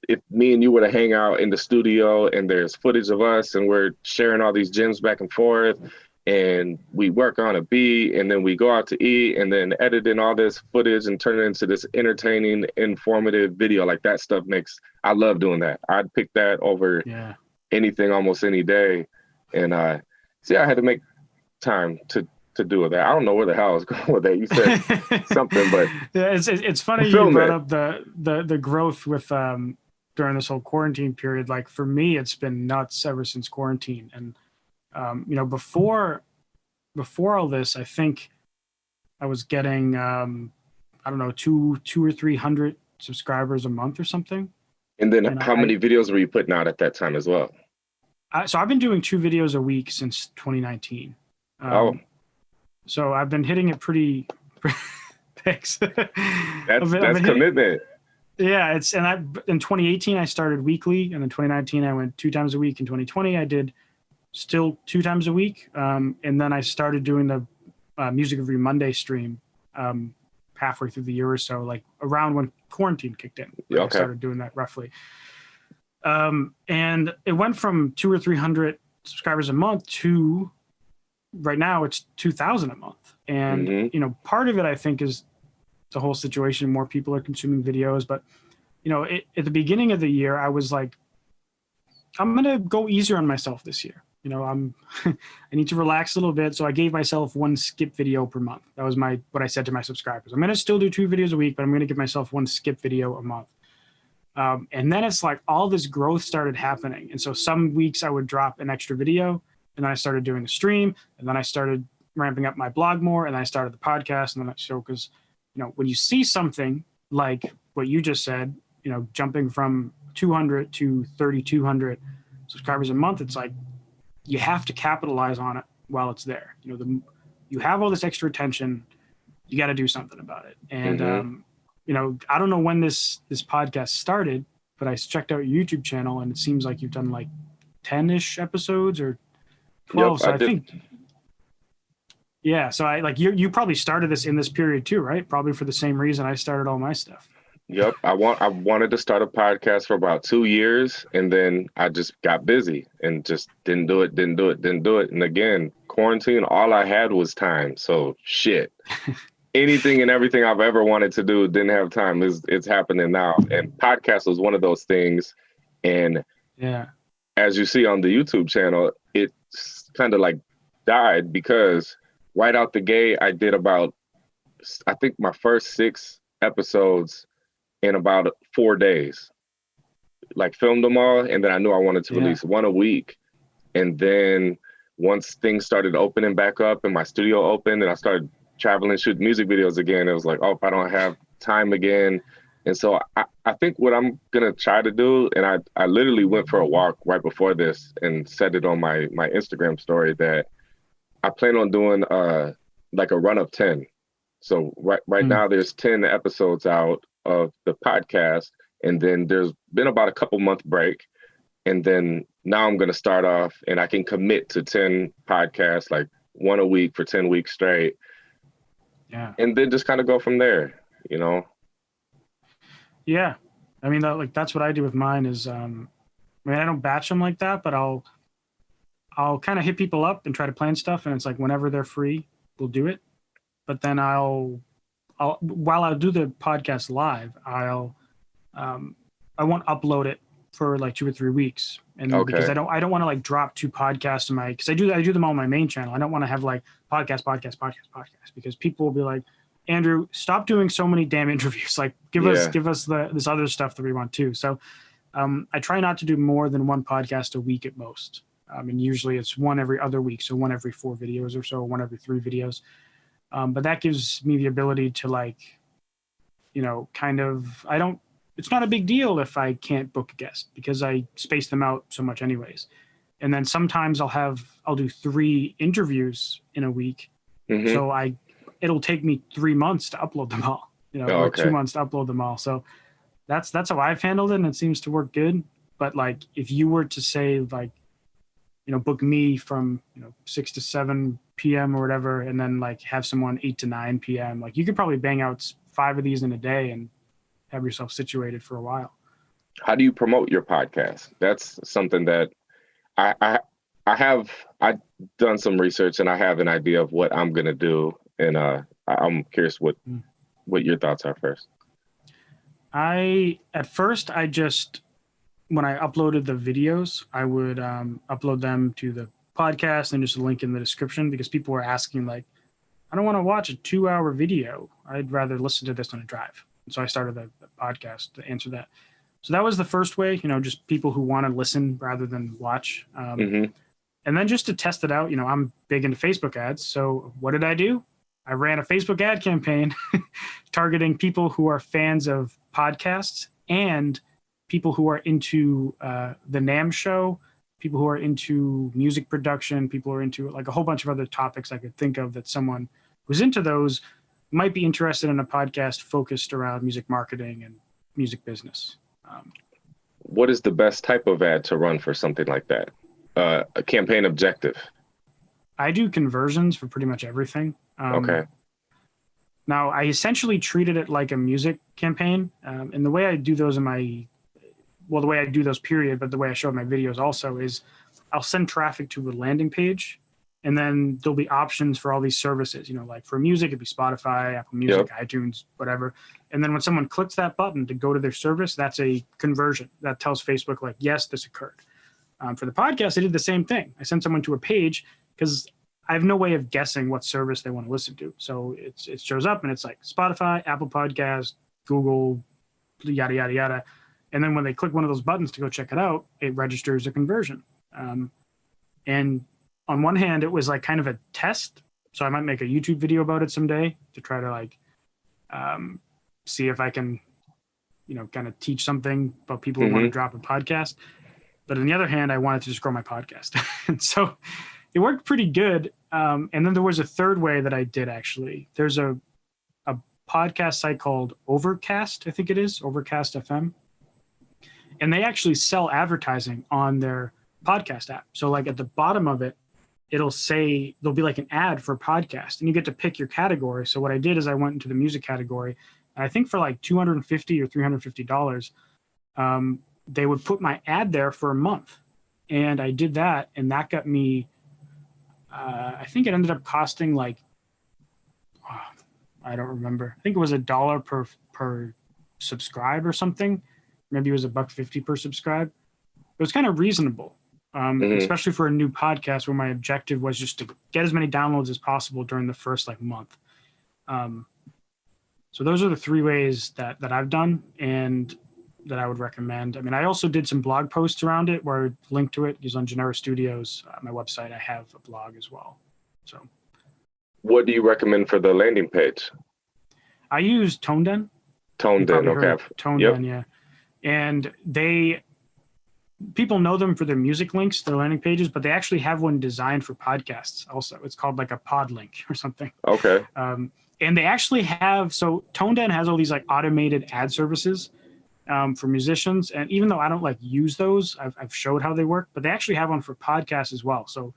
If me and you were to hang out in the studio and there's footage of us and we're sharing all these gems back and forth and we work on a beat and then we go out to eat and then edit in all this footage and turn it into this entertaining, informative video, like that stuff I love doing that. I'd pick that over anything almost any day. And see, I had to make time to do that. I don't know where the hell I was going with that. You said something, but yeah, it's funny you brought up the growth with during this whole quarantine period. Like for me, it's been nuts ever since quarantine. And you know, before all this, I think I was getting I don't know, 200 or 300 subscribers a month or something. And then how many videos were you putting out at that time as well? So I've been doing 2 videos a week since 2019. So I've been hitting it pretty. Thanks. That's commitment. Yeah, in 2018 I started weekly, and in 2019 I went 2 times a week. In 2020 I did still 2 times a week, and then I started doing the Music Review Monday stream halfway through the year or so, like around when quarantine kicked in. I started doing that roughly, and it went from 200 or 300 subscribers a month to right now it's 2,000 a month. And you know, part of it I think is the whole situation. More people are consuming videos, but you know, at the beginning of the year I was like, I'm gonna go easier on myself this year. You know, I need to relax a little bit. So I gave myself 1 skip video per month. That was what I said to my subscribers. I'm gonna still do 2 videos a week, but I'm gonna give myself 1 skip video a month. And then it's like all this growth started happening. And so some weeks I would drop an extra video, and then I started doing the stream, and then I started ramping up my blog more, and then I started the podcast. And then because, you know, when you see something like what you just said, you know, jumping from 200 to 3,200 subscribers a month, it's like you have to capitalize on it while it's there. You know, you have all this extra attention, you got to do something about it. And you know, I don't know when this podcast started, but I checked out your YouTube channel, and it seems like you've done like 10-ish episodes or 12. Yep, so I think, yeah. So I like you probably started this in this period too, right? Probably for the same reason I started all my stuff. Yep. I wanted to start a podcast for about 2 years, and then I just got busy and just didn't do it. And again, quarantine, all I had was time. So shit. Anything and everything I've ever wanted to do, didn't have time. It's happening now. And podcast was one of those things. And yeah, as you see on the YouTube channel, it's kind of like died because right out the gate, I did about, I think my first 6 episodes in about 4 days, like filmed them all. And then I knew I wanted to release 1 a week. And then once things started opening back up and my studio opened and I started traveling, shoot music videos again, it was like, oh, I don't have time again. And so I think what I'm gonna try to do, and I literally went for a walk right before this and said it on my Instagram story, that I plan on doing like a run of 10. So right now there's 10 episodes out of the podcast, and then there's been about a couple month break, and then now I'm gonna start off and I can commit to 10 podcasts, like 1 a week for 10 weeks straight. Yeah. And then just kind of go from there, you know? Yeah. I mean, that's what I do with mine is, I mean, I don't batch them like that, but I'll kind of hit people up and try to plan stuff. And it's like, whenever they're free, we'll do it. But then while I'll do the podcast live, I won't upload it for like 2 or 3 weeks. And because Okay. I don't want to like drop 2 podcasts in my, because I do them all on my main channel. I don't want to have like podcast, because people will be like, Andrew, stop doing so many damn interviews. Like give us this other stuff that we want too. So I try not to do more than one podcast a week at most. And usually it's one every other week. So one every 4 videos or so, one every 3 videos. But that gives me the ability to like, kind of, it's not a big deal if I can't book a guest because I space them out so much anyways. And then sometimes I'll do 3 interviews in a week. Mm-hmm. So it'll take me 3 months to upload them all, or 2 months to upload them all. So that's how I've handled it, and it seems to work good. But like, if you were to say like, book me from 6 to 7 p.m. or whatever, and then like have someone 8 to 9 p.m., like you could probably bang out 5 of these in a day and have yourself situated for a while. How do you promote your podcast? That's something that I've done some research and I have an idea of what I'm gonna do, and I'm curious what your thoughts are first. At first when I uploaded the videos, I would upload them to the podcast and just a link in the description, because people were asking like, I don't want to watch a 2-hour video. I'd rather listen to this on a drive. And so I started the podcast to answer that. So that was the first way, just people who want to listen rather than watch. And then just to test it out, I'm big into Facebook ads. So what did I do? I ran a Facebook ad campaign targeting people who are fans of podcasts and people who are into the NAMM show, people who are into music production, people who are into like a whole bunch of other topics I could think of that someone who's into those might be interested in a podcast focused around music marketing and music business. What is the best type of ad to run for something like that? A campaign objective? I do conversions for pretty much everything. Okay. Now, I essentially treated it like a music campaign. And the way I do those the way I do those period, but the way I show my videos also is I'll send traffic to a landing page, and then there'll be options for all these services, like for music, it'd be Spotify, Apple Music, iTunes, whatever. And then when someone clicks that button to go to their service, that's a conversion that tells Facebook like, yes, this occurred. For the podcast, I did the same thing. I sent someone to a page because I have no way of guessing what service they want to listen to. So it shows up and it's like Spotify, Apple Podcast, Google, yada, yada, yada. And then when they click one of those buttons to go check it out, it registers a conversion. And on one hand, it was like kind of a test. So I might make a YouTube video about it someday to try to like see if I can, kind of teach something about people who want to drop a podcast. But on the other hand, I wanted to just grow my podcast. And so it worked pretty good. And then there was a third way that I did actually. There's a podcast site called Overcast, I think it is, Overcast FM. And they actually sell advertising on their podcast app. So like at the bottom of it, it'll say, there'll be like an ad for a podcast and you get to pick your category. So what I did is I went into the music category, and I think for like $250 or $350, they would put my ad there for a month. And I did that, and that got me, I think it ended up costing like, I don't remember. I think it was $1 per subscribe or something. Maybe it was $1.50 per subscribe. It was kind of reasonable, especially for a new podcast where my objective was just to get as many downloads as possible during the first like month. So those are the 3 ways that I've done and that I would recommend. I mean, I also did some blog posts around it where I linked to it. It's on Genera Studios, my website. I have a blog as well. So, what do you recommend for the landing page? I use ToneDen. ToneDen, okay. ToneDen, yeah. And people know them for their music links, their landing pages, but they actually have one designed for podcasts also. It's called like a pod link or something. Okay. And they actually have, so ToneDen has all these like automated ad services for musicians. And even though I don't like use those, I've showed how they work, but they actually have one for podcasts as well. So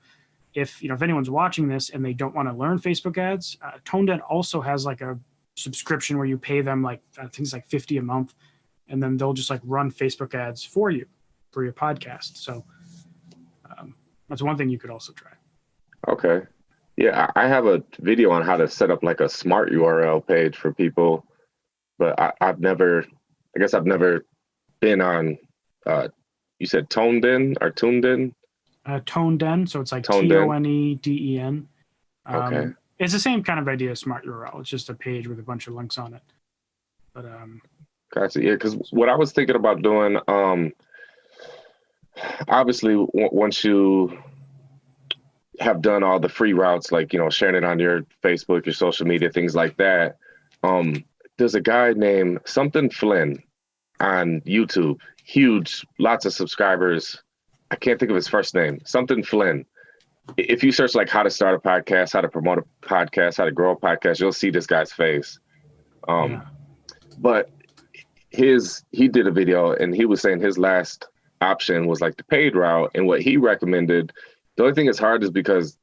if anyone's watching this and they don't want to learn Facebook ads, ToneDen also has like a subscription where you pay them like, I think it's like $50 a month. And then they'll just like run Facebook ads for you for your podcast. So that's one thing you could also try. Okay. Yeah, I have a video on how to set up like a smart URL page for people, but I've never been on You said toned in or tuned in? Toneden, so it's like Toned in. Toneden. Okay. It's the same kind of idea as Smart URL. It's just a page with a bunch of links on it. But Gotcha. Yeah, because what I was thinking about doing, obviously, once you have done all the free routes, like, sharing it on your Facebook, your social media, things like that. There's a guy named something Flynn on YouTube, huge, lots of subscribers. I can't think of his first name, something Flynn. If you search like how to start a podcast, how to promote a podcast, how to grow a podcast, you'll see this guy's face. But he did a video and he was saying his last option was like the paid route. And what he recommended, the only thing that's hard is because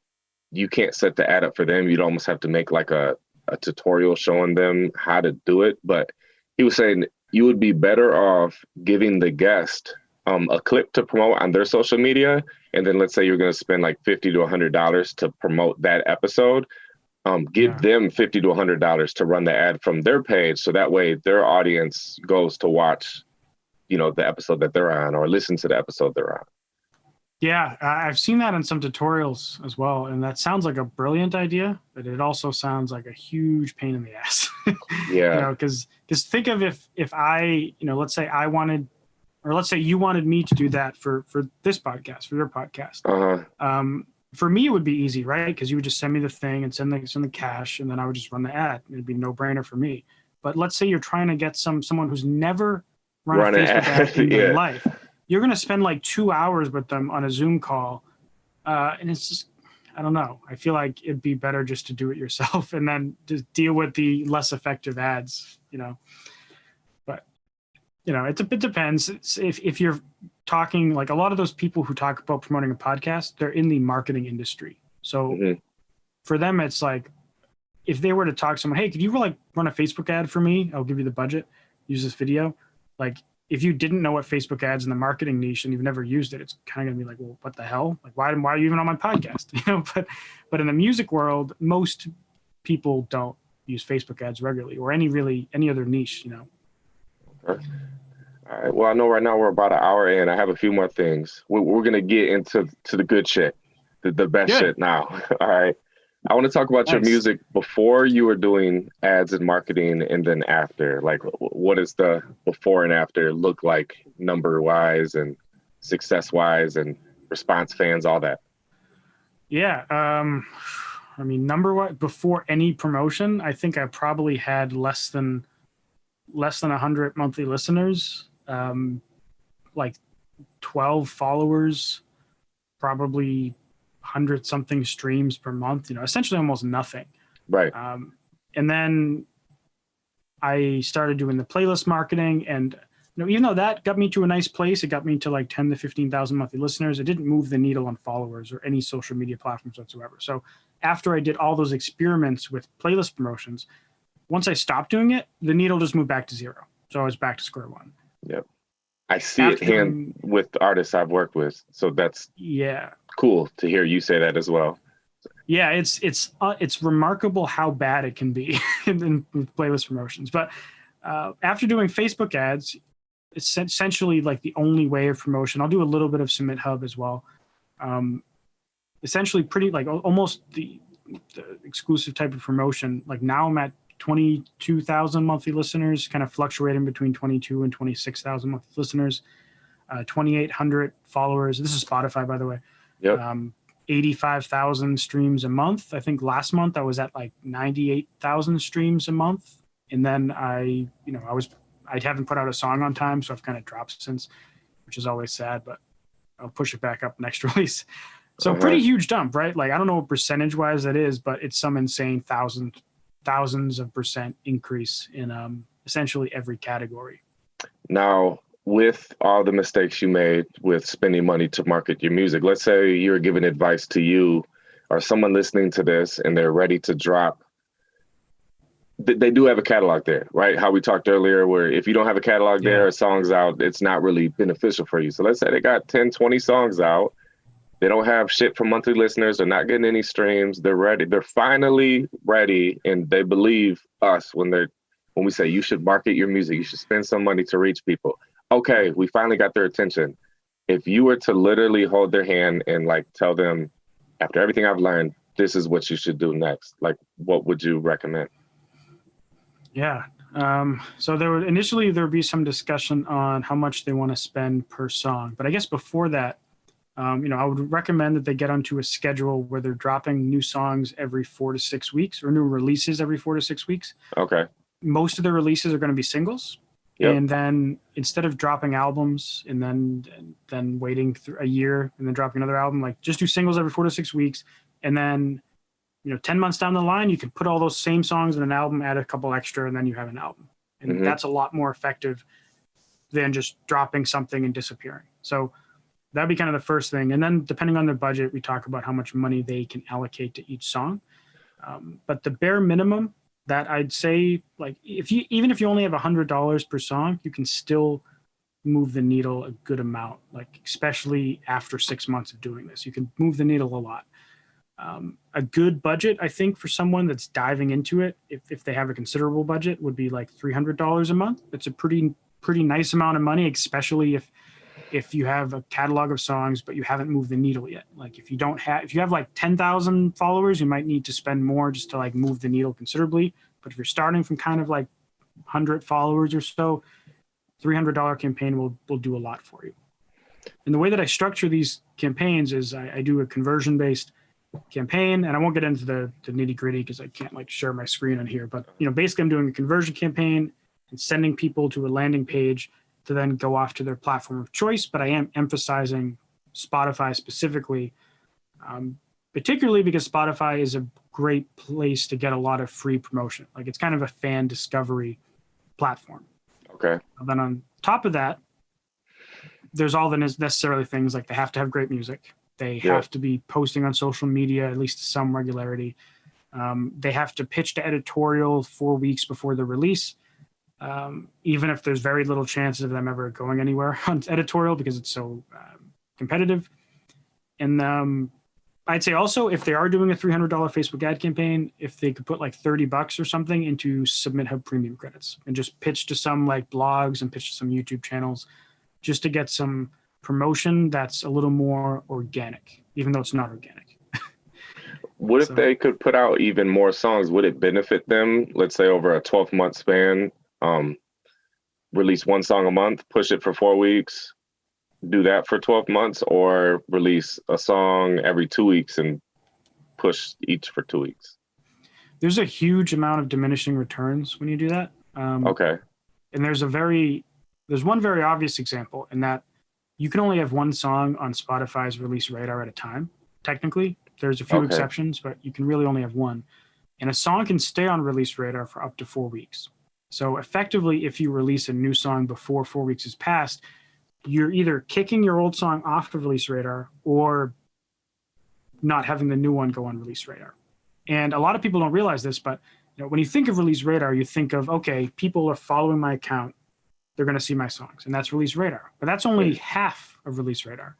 you can't set the ad up for them. You'd almost have to make like a tutorial showing them how to do it. But he was saying you would be better off giving the guest a clip to promote on their social media. And then let's say you're going to spend like $50 to $100 to promote that episode. Give them $50 to $100 to run the ad from their page. So that way their audience goes to watch, the episode that they're on or listen to the episode they're on. Yeah, I've seen that in some tutorials as well. And that sounds like a brilliant idea, but it also sounds like a huge pain in the ass. Yeah. Because think of if I, let's say I wanted, or let's say you wanted me to do that for this podcast, for your podcast. For me, it would be easy, right? Because you would just send me the thing and send the cash, and then I would just run the ad. It'd be no brainer for me. But let's say you're trying to get someone who's never run a Facebook ad in their life. You're going to spend like 2 hours with them on a Zoom call. And it's just, I don't know. I feel like it'd be better just to do it yourself and then just deal with the less effective ads, But, it depends. If you're talking, like a lot of those people who talk about promoting a podcast, they're in the marketing industry. So for them, it's like, if they were to talk to someone, hey, could you run a Facebook ad for me? I'll give you the budget, use this video. Like, if you didn't know what Facebook ads in the marketing niche and you've never used it, it's kind of gonna be like, well, what the hell? Like, why are you even on my podcast? But in the music world, most people don't use Facebook ads regularly or any other niche, Okay. All right. Well, I know right now we're about an hour in. I have a few more things. We're gonna get into the good shit, the best shit now. All right. I want to talk about your music before you were doing ads and marketing and then after. Like, what does the before and after look like number-wise and success-wise and response fans, all that? Yeah. Number-wise, before any promotion, I think I probably had less than 100 monthly listeners, like 12 followers, probably 100 something streams per month, essentially almost nothing. Right. And then I started doing the playlist marketing, and even though that got me to a nice place, it got me to like 10 to 15,000 monthly listeners. It didn't move the needle on followers or any social media platforms whatsoever. So after I did all those experiments with playlist promotions, once I stopped doing it, the needle just moved back to zero. So I was back to square one. Yep. I see it with artists I've worked with. So that's cool to hear you say that as well. Yeah, it's remarkable how bad it can be in playlist promotions. But after doing Facebook ads, it's essentially like the only way of promotion. I'll do a little bit of Submit Hub as well. Essentially pretty like almost the exclusive type of promotion. Like now I'm at 22,000 monthly listeners, kind of fluctuating between 22 and 26,000 monthly listeners, 2,800 followers. This is Spotify, by the way. Yep. 85,000 streams a month. I think last month I was at like 98,000 streams a month. And then I haven't put out a song on time, so I've kind of dropped since, which is always sad, but I'll push it back up next release. So pretty huge dump, right? Like, I don't know what percentage wise that is, but it's some insane thousands of percent increase in essentially every category. Now, with all the mistakes you made with spending money to market your music, let's say you're giving advice to you or someone listening to this and they're ready to drop. They do have a catalog there, right? How we talked earlier, where if you don't have a catalog there or songs out, it's not really beneficial for you. So let's say they got 10, 20 songs out. They don't have shit for monthly listeners. They're not getting any streams. They're ready. They're finally ready. And they believe us when we say you should market your music. You should spend some money to reach people. Okay, we finally got their attention. if you were to literally hold their hand and like tell them, after everything I've learned, this is what you should do next, like what would you recommend? Yeah. So initially there would be some discussion on how much they want to spend per song, but I guess before that, I would recommend that they get onto a schedule where they're dropping new songs every 4 to 6 weeks, or new releases every 4 to 6 weeks. Okay. Most of the releases are going to be singles. Yep. And then instead of dropping albums and then waiting through a year and then dropping another album, like just do singles every 4 to 6 weeks. And then, 10 months down the line, you can put all those same songs in an album, add a couple extra, and then you have an album. And that's a lot more effective than just dropping something and disappearing. So that'd be kind of the first thing. And then depending on their budget, we talk about how much money they can allocate to each song. But the bare minimum that I'd say, like, even if you only have $100 per song, you can still move the needle a good amount, like especially after 6 months of doing this, you can move the needle a lot. A good budget, I think, for someone that's diving into it, if they have a considerable budget, would be like $300 a month. It's a pretty nice amount of money, especially if you have a catalog of songs but you haven't moved the needle yet. Like if you have like 10,000 followers, you might need to spend more just to like move the needle considerably. But if you're starting from kind of like 100 followers or so, $300 campaign will do a lot for you. And the way that I structure these campaigns is I do a conversion based campaign, and I won't get into the nitty gritty because I can't like share my screen on here, but basically I'm doing a conversion campaign and sending people to a landing page to then go off to their platform of choice. But I am emphasizing Spotify specifically, particularly because Spotify is a great place to get a lot of free promotion. Like it's kind of a fan discovery platform. Okay. And then on top of that, there's all the necessarily things like they have to have great music. They have to be posting on social media, at least to some regularity. They have to pitch to editorial 4 weeks before the release, even if there's very little chances of them ever going anywhere on editorial because it's so competitive. And I'd say also, if they are doing a $300 Facebook ad campaign, if they could put like $30 or something into Submit Hub premium credits and just pitch to some like blogs and pitch to some YouTube channels just to get some promotion that's a little more organic, even though it's not organic. What if they could put out even more songs? Would it benefit them, let's say over a 12-month span, release one song a month, push it for 4 weeks, do that for 12 months, or release a song every 2 weeks and push each for 2 weeks? There's a huge amount of diminishing returns when you do that. Okay. And there's one very obvious example in that you can only have one song on Spotify's release radar at a time. Technically, there's a few exceptions, but you can really only have one. And a song can stay on release radar for up to 4 weeks. So effectively, if you release a new song before 4 weeks has passed, you're either kicking your old song off the release radar or not having the new one go on release radar. And a lot of people don't realize this, but when you think of release radar, you think of, okay, people are following my account, they're going to see my songs, and that's release radar. But that's only half of release radar.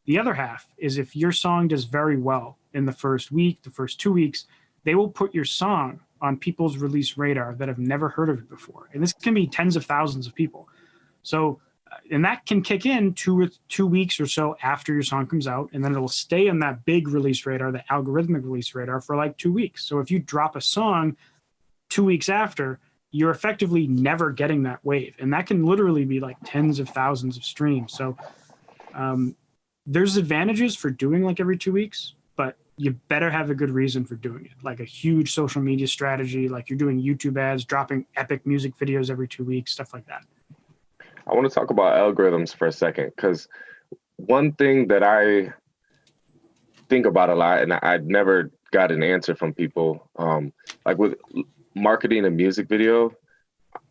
The other half is if your song does very well in the first week, the first 2 weeks, they will put your song on people's release radar that have never heard of it before. And this can be tens of thousands of people. So, and that can kick in 2 weeks or so after your song comes out, and then it'll stay on that big release radar, the algorithmic release radar, for like 2 weeks. So if you drop a song 2 weeks after, you're effectively never getting that wave. And that can literally be like tens of thousands of streams. So there's advantages for doing like every 2 weeks, but you better have a good reason for doing it. Like a huge social media strategy, like you're doing YouTube ads, dropping epic music videos every 2 weeks, stuff like that. I want to talk about algorithms for a second, because one thing that I think about a lot, and I've never got an answer from people, like with marketing a music video,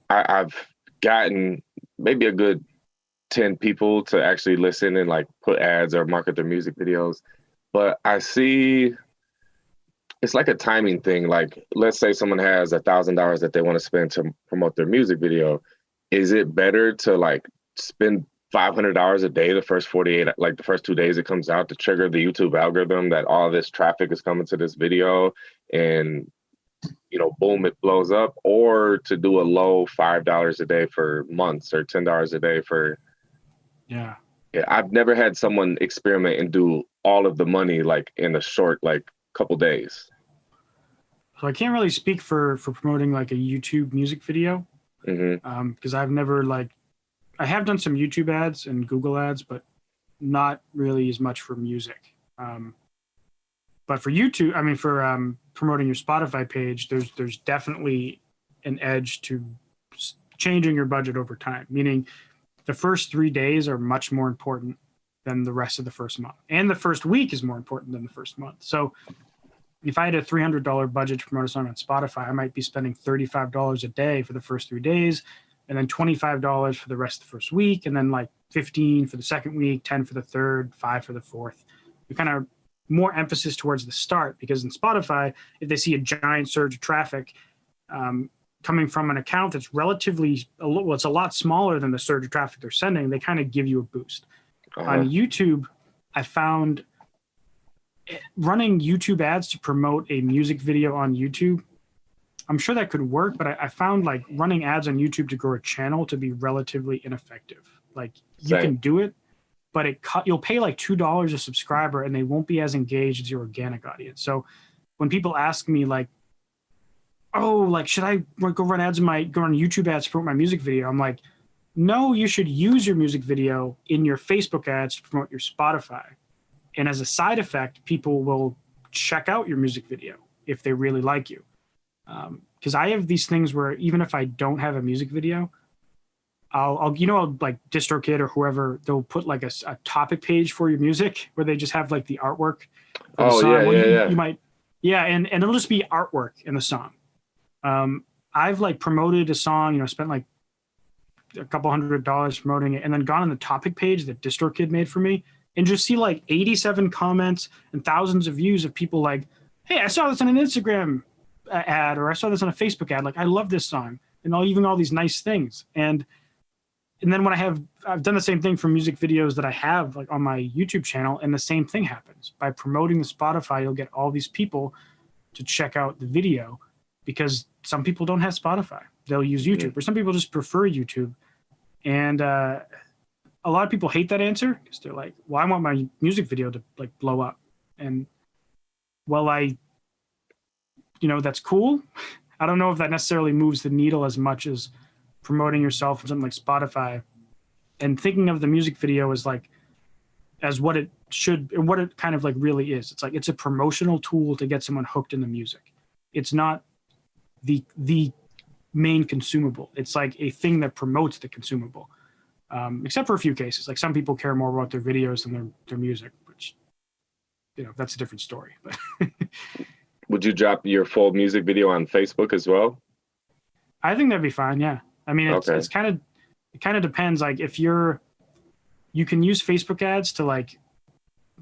I've gotten maybe a good 10 people to actually listen and like put ads or market their music videos. But I see it's like a timing thing. Like, let's say someone has $1,000 that they want to spend to promote their music video. Is it better to like spend $500 a day the first 48, like the first 2 days it comes out, to trigger the YouTube algorithm that all this traffic is coming to this video and, boom, it blows up, or to do a low $5 a day for months or $10 a day for... Yeah. Yeah, I've never had someone experiment and do all of the money like in a short like couple days. So I can't really speak for promoting like a YouTube music video, Hmm. because I've never like I have done some YouTube ads and Google ads, but not really as much for music. But for YouTube, I mean, for promoting your Spotify page, there's definitely an edge to changing your budget over time. Meaning, the first 3 days are much more important than the rest of the first month, and the first week is more important than the first month. So, if I had a $300 budget to promote a song on Spotify, I might be spending $35 a day for the first 3 days, and then $25 for the rest of the first week, and then like 15 for the second week, 10 for the third, 5 for the fourth. You kind of more emphasis towards the start, because in Spotify, if they see a giant surge of traffic coming from an account that's relatively, well, it's a lot smaller than the surge of traffic they're sending, they kind of give you a boost. On YouTube, I found running YouTube ads to promote a music video on YouTube, I'm sure that could work, but I found like running ads on YouTube to grow a channel to be relatively ineffective. Like you Same. can do it, but you'll pay like $2 a subscriber and they won't be as engaged as your organic audience. So when people ask me like, oh, like should I go run YouTube ads to promote my music video? I'm like, no, you should use your music video in your Facebook ads to promote your Spotify. And as a side effect, people will check out your music video if they really like you. Because I have these things where even if I don't have a music video, I'll like DistroKid or whoever, they'll put like a topic page for your music where they just have like the artwork for the song. You might, and it'll just be artwork in the song. I've like promoted a song, spent like a couple $100 promoting it, and then gone on the topic page that DistroKid made for me, and just see like 87 comments and thousands of views of people like, hey, I saw this on an Instagram ad, or I saw this on a Facebook ad. Like, I love this song, and all these nice things. And then when I've done the same thing for music videos that I have like on my YouTube channel, and the same thing happens. By promoting the Spotify, you'll get all these people to check out the video, because some people don't have Spotify. They'll use YouTube, or some people just prefer YouTube. And a lot of people hate that answer, because they're like, well, I want my music video to like blow up. And well, that's cool. I don't know if that necessarily moves the needle as much as promoting yourself on something like Spotify, and thinking of the music video as what it should, and what it kind of like really is. It's like, it's a promotional tool to get someone hooked in the music. It's not the main consumable. It's like a thing that promotes the consumable. Except for a few cases, like some people care more about their videos than their music, which, that's a different story. But would you drop your full music video on Facebook as well? I think that'd be fine. Yeah. I mean, it kind of depends. Like if you can use Facebook ads to like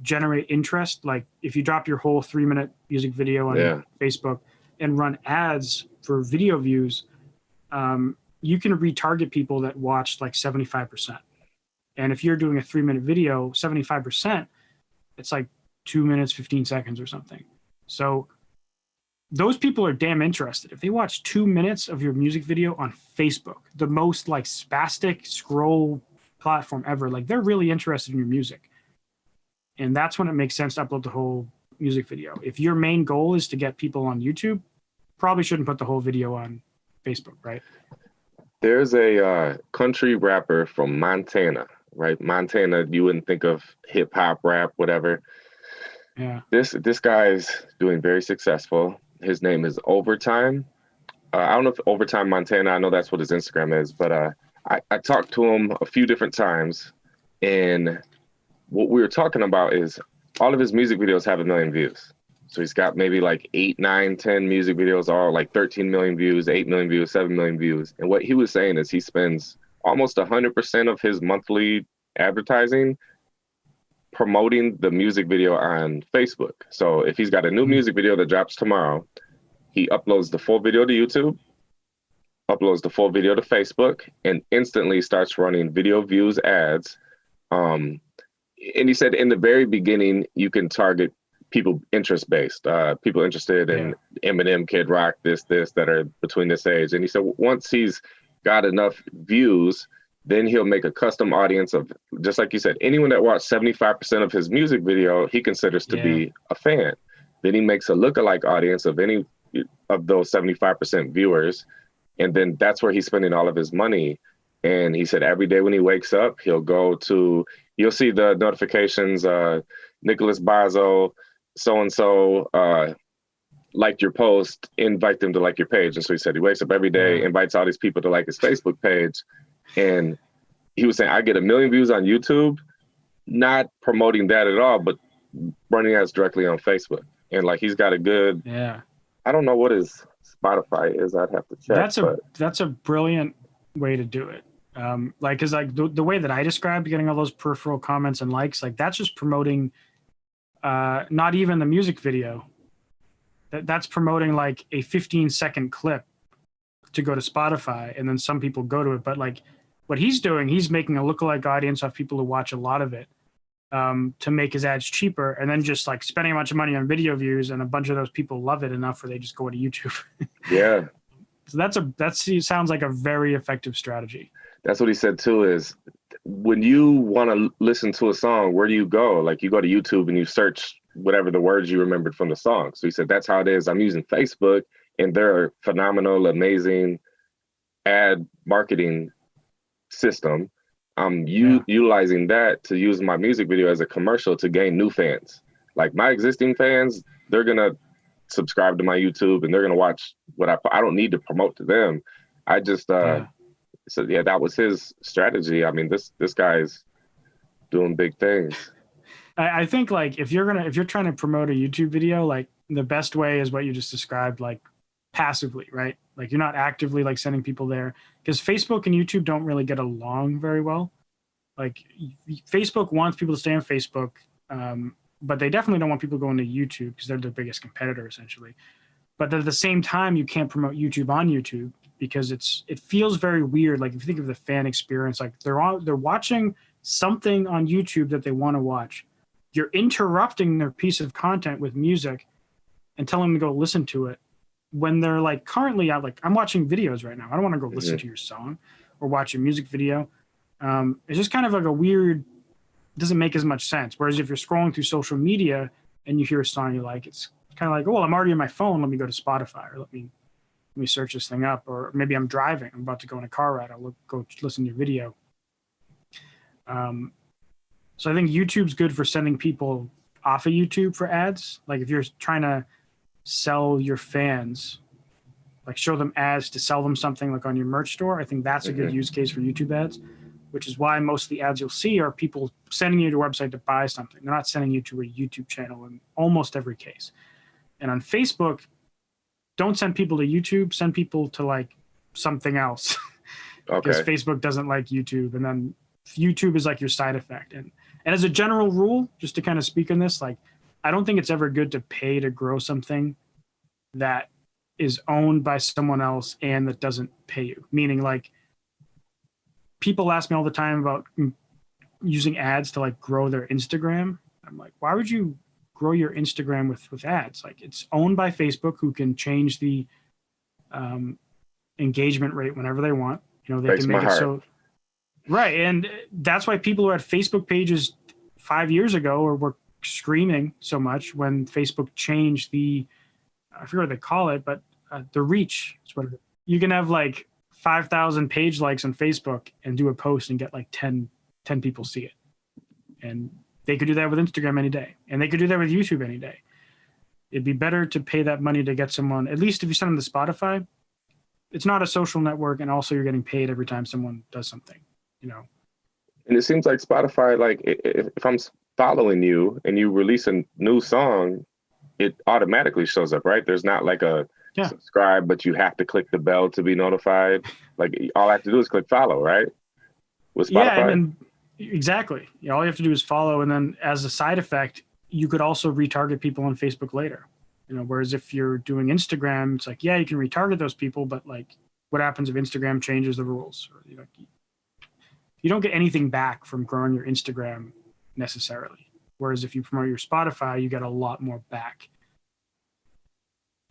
generate interest. Like if you drop your whole 3-minute music video on Facebook and run ads for video views, you can retarget people that watched like 75%. And if you're doing a 3-minute video, 75%, it's like 2 minutes, 15 seconds or something. So those people are damn interested. If they watch 2 minutes of your music video on Facebook, the most like spastic scroll platform ever, like they're really interested in your music. And that's when it makes sense to upload the whole music video. If your main goal is to get people on YouTube, probably shouldn't put the whole video on Facebook, right? There's a country rapper from Montana, right? Montana, you wouldn't think of hip hop, rap, whatever. Yeah. This guy's doing very successful. His name is Overtime. I don't know if Overtime Montana, I know that's what his Instagram is, but I talked to him a few different times, and what we were talking about is all of his music videos have 1 million views. So he's got maybe like 8, 9, 10 music videos, all like 13 million views, 8 million views, 7 million views. And what he was saying is he spends almost 100% of his monthly advertising promoting the music video on Facebook. So if he's got a new music video that drops tomorrow, he uploads the full video to YouTube, uploads the full video to Facebook, and instantly starts running video views ads. And he said in the very beginning, you can target people interest-based, people interested in Eminem, Kid Rock, this, that are between this age. And he said once he's got enough views, Then he'll make a custom audience of, just like you said, anyone that watched 75% of his music video, he considers to be a fan. Then he makes a lookalike audience of any of those 75% viewers. And then that's where he's spending all of his money. And he said every day when he wakes up, you'll see the notifications, Nicholas Bazo, so-and-so, liked your post, invite them to like your page. And so he said he wakes up every day, invites all these people to like his Facebook page. And he was saying, I get 1 million views on YouTube, not promoting that at all, but running ads directly on Facebook. And like, he's got a good, I don't know what his Spotify is. I'd have to check. That's a brilliant way to do it. Cause like the way that I described getting all those peripheral comments and likes, like that's just promoting, not even the music video. That's promoting like a 15-second clip to go to Spotify, and then some people go to it. But like what he's doing, he's making a lookalike audience of people who watch a lot of it, to make his ads cheaper, and then just like spending a bunch of money on video views, and a bunch of those people love it enough where they just go to YouTube. Yeah. So that sounds like a very effective strategy. That's what he said too, is when you want to listen to a song, where do you go? Like you go to YouTube and you search whatever the words you remembered from the song. So he said, that's how it is. I'm using Facebook, and they're phenomenal, amazing ad marketing system. I'm utilizing that to use my music video as a commercial to gain new fans. Like my existing fans, they're going to subscribe to my YouTube and they're going to watch what I don't need to promote to them. I just, so yeah, that was his strategy. I mean, this guy's doing big things. I think like if you're trying to promote a YouTube video, like the best way is what you just described, like passively, right? Like you're not actively like sending people there, because Facebook and YouTube don't really get along very well. Like Facebook wants people to stay on Facebook, but they definitely don't want people going to YouTube because they're their biggest competitor essentially. But at the same time, you can't promote YouTube on YouTube because it feels very weird. Like if you think of the fan experience, like they're watching something on YouTube that they want to watch. You're interrupting their piece of content with music and telling them to go listen to it when they're like currently out. Like I'm watching videos right now. I don't want to go listen to your song or watch your music video. It's just kind of like a weird, doesn't make as much sense. Whereas if you're scrolling through social media and you hear a song you like, it's kind of like, oh, well, I'm already on my phone. Let me go to Spotify, or let me search this thing up. Or maybe I'm driving. I'm about to go on a car ride. I'll go listen to your video. So I think YouTube's good for sending people off of YouTube for ads. Like if you're trying to sell your fans, like show them ads to sell them something like on your merch store, I think that's a good use case for YouTube ads, which is why most of the ads you'll see are people sending you to a website to buy something. They're not sending you to a YouTube channel in almost every case. And on Facebook, don't send people to YouTube, send people to like something else. Because Facebook doesn't like YouTube, and then YouTube is like your side effect. And as a general rule, just to kind of speak on this, like I don't think it's ever good to pay to grow something that is owned by someone else and that doesn't pay you. Meaning like people ask me all the time about using ads to like grow their Instagram. I'm like, why would you grow your Instagram with ads? Like it's owned by Facebook, who can change the engagement rate whenever they want. You know, they can make it so right. And that's why people who had Facebook pages 5 years ago were screaming so much when Facebook changed the, I forget what they call it, but the reach is what it is. You can have like 5,000 page likes on Facebook and do a post and get like 10 people see it. And they could do that with Instagram any day. And they could do that with YouTube any day. It'd be better to pay that money to get someone, at least if you send them to Spotify, it's not a social network, and also you're getting paid every time someone does something, you know. And it seems like Spotify, like if I'm following you and you release a new song, it automatically shows up, right? There's not like a subscribe, but you have to click the bell to be notified. Like all I have to do is click follow, right? With Spotify. Yeah, and exactly. Yeah, all you have to do is follow, and then as a side effect, you could also retarget people on Facebook later. You know, whereas if you're doing Instagram, it's like, yeah, you can retarget those people, but like, what happens if Instagram changes the rules? Or, you know, you don't get anything back from growing your Instagram necessarily. Whereas if you promote your Spotify, you get a lot more back.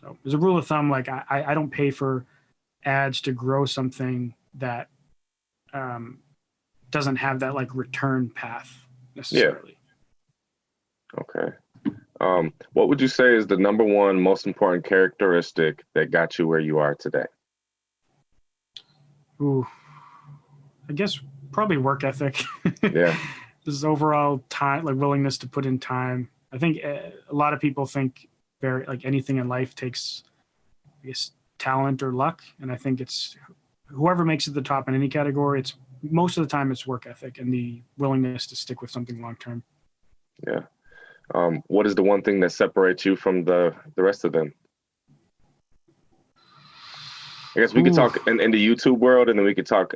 So as a rule of thumb, like I don't pay for ads to grow something that doesn't have that like return path Yeah. necessarily. Okay. What would you say is the number one most important characteristic that got you where you are today? Ooh, I guess probably work ethic. Yeah. This overall time, like willingness to put in time. I think a lot of people think very like anything in life takes, I guess, talent or luck, and I think it's whoever makes it to the top in any category. It's most of the time it's work ethic and the willingness to stick with something long term. Yeah. What is the one thing that separates you from the rest of them? I guess we could talk in the YouTube world, and then we could talk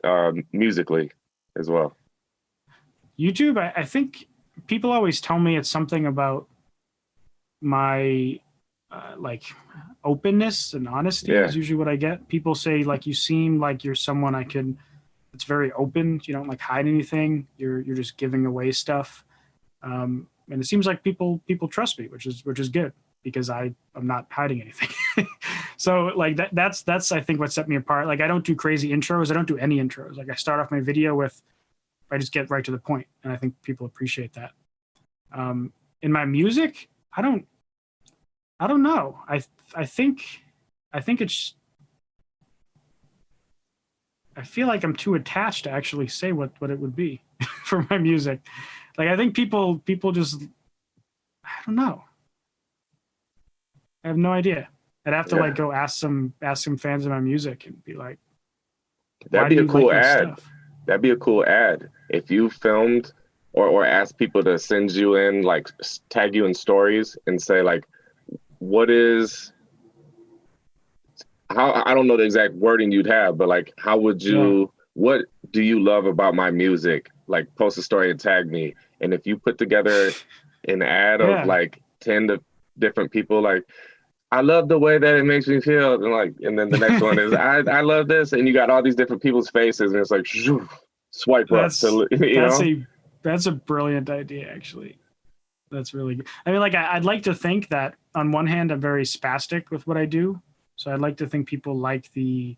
musically as well. YouTube, I think people always tell me it's something about my like openness and honesty is usually what I get. People say like you seem like you're someone it's very open. You don't like hide anything. You're just giving away stuff. And it seems like people trust me, which is good because I'm not hiding anything. So like that's I think what set me apart. Like I don't do crazy intros. I don't do any intros. Like I start off my video with I just get right to the point, and I think people appreciate that. In my music, I don't know. I think it's. I feel like I'm too attached to actually say what it would be for my music. Like I think people just. I don't know. I have no idea. I'd have to like go ask some fans of my music and be like, that'd be a cool ad. That'd be a cool ad if you filmed or asked people to send you in, like tag you in stories and say like, I don't know the exact wording you'd have, but like, how would you, what do you love about my music? Like post a story and tag me. And if you put together an ad of like 10 different people, like, I love the way that it makes me feel. And then the next one is, I love this. And you got all these different people's faces and it's like, swipe up. That's a brilliant idea, actually. That's really good. I mean, like, I'd like to think that on one hand, I'm very spastic with what I do. So I'd like to think people like the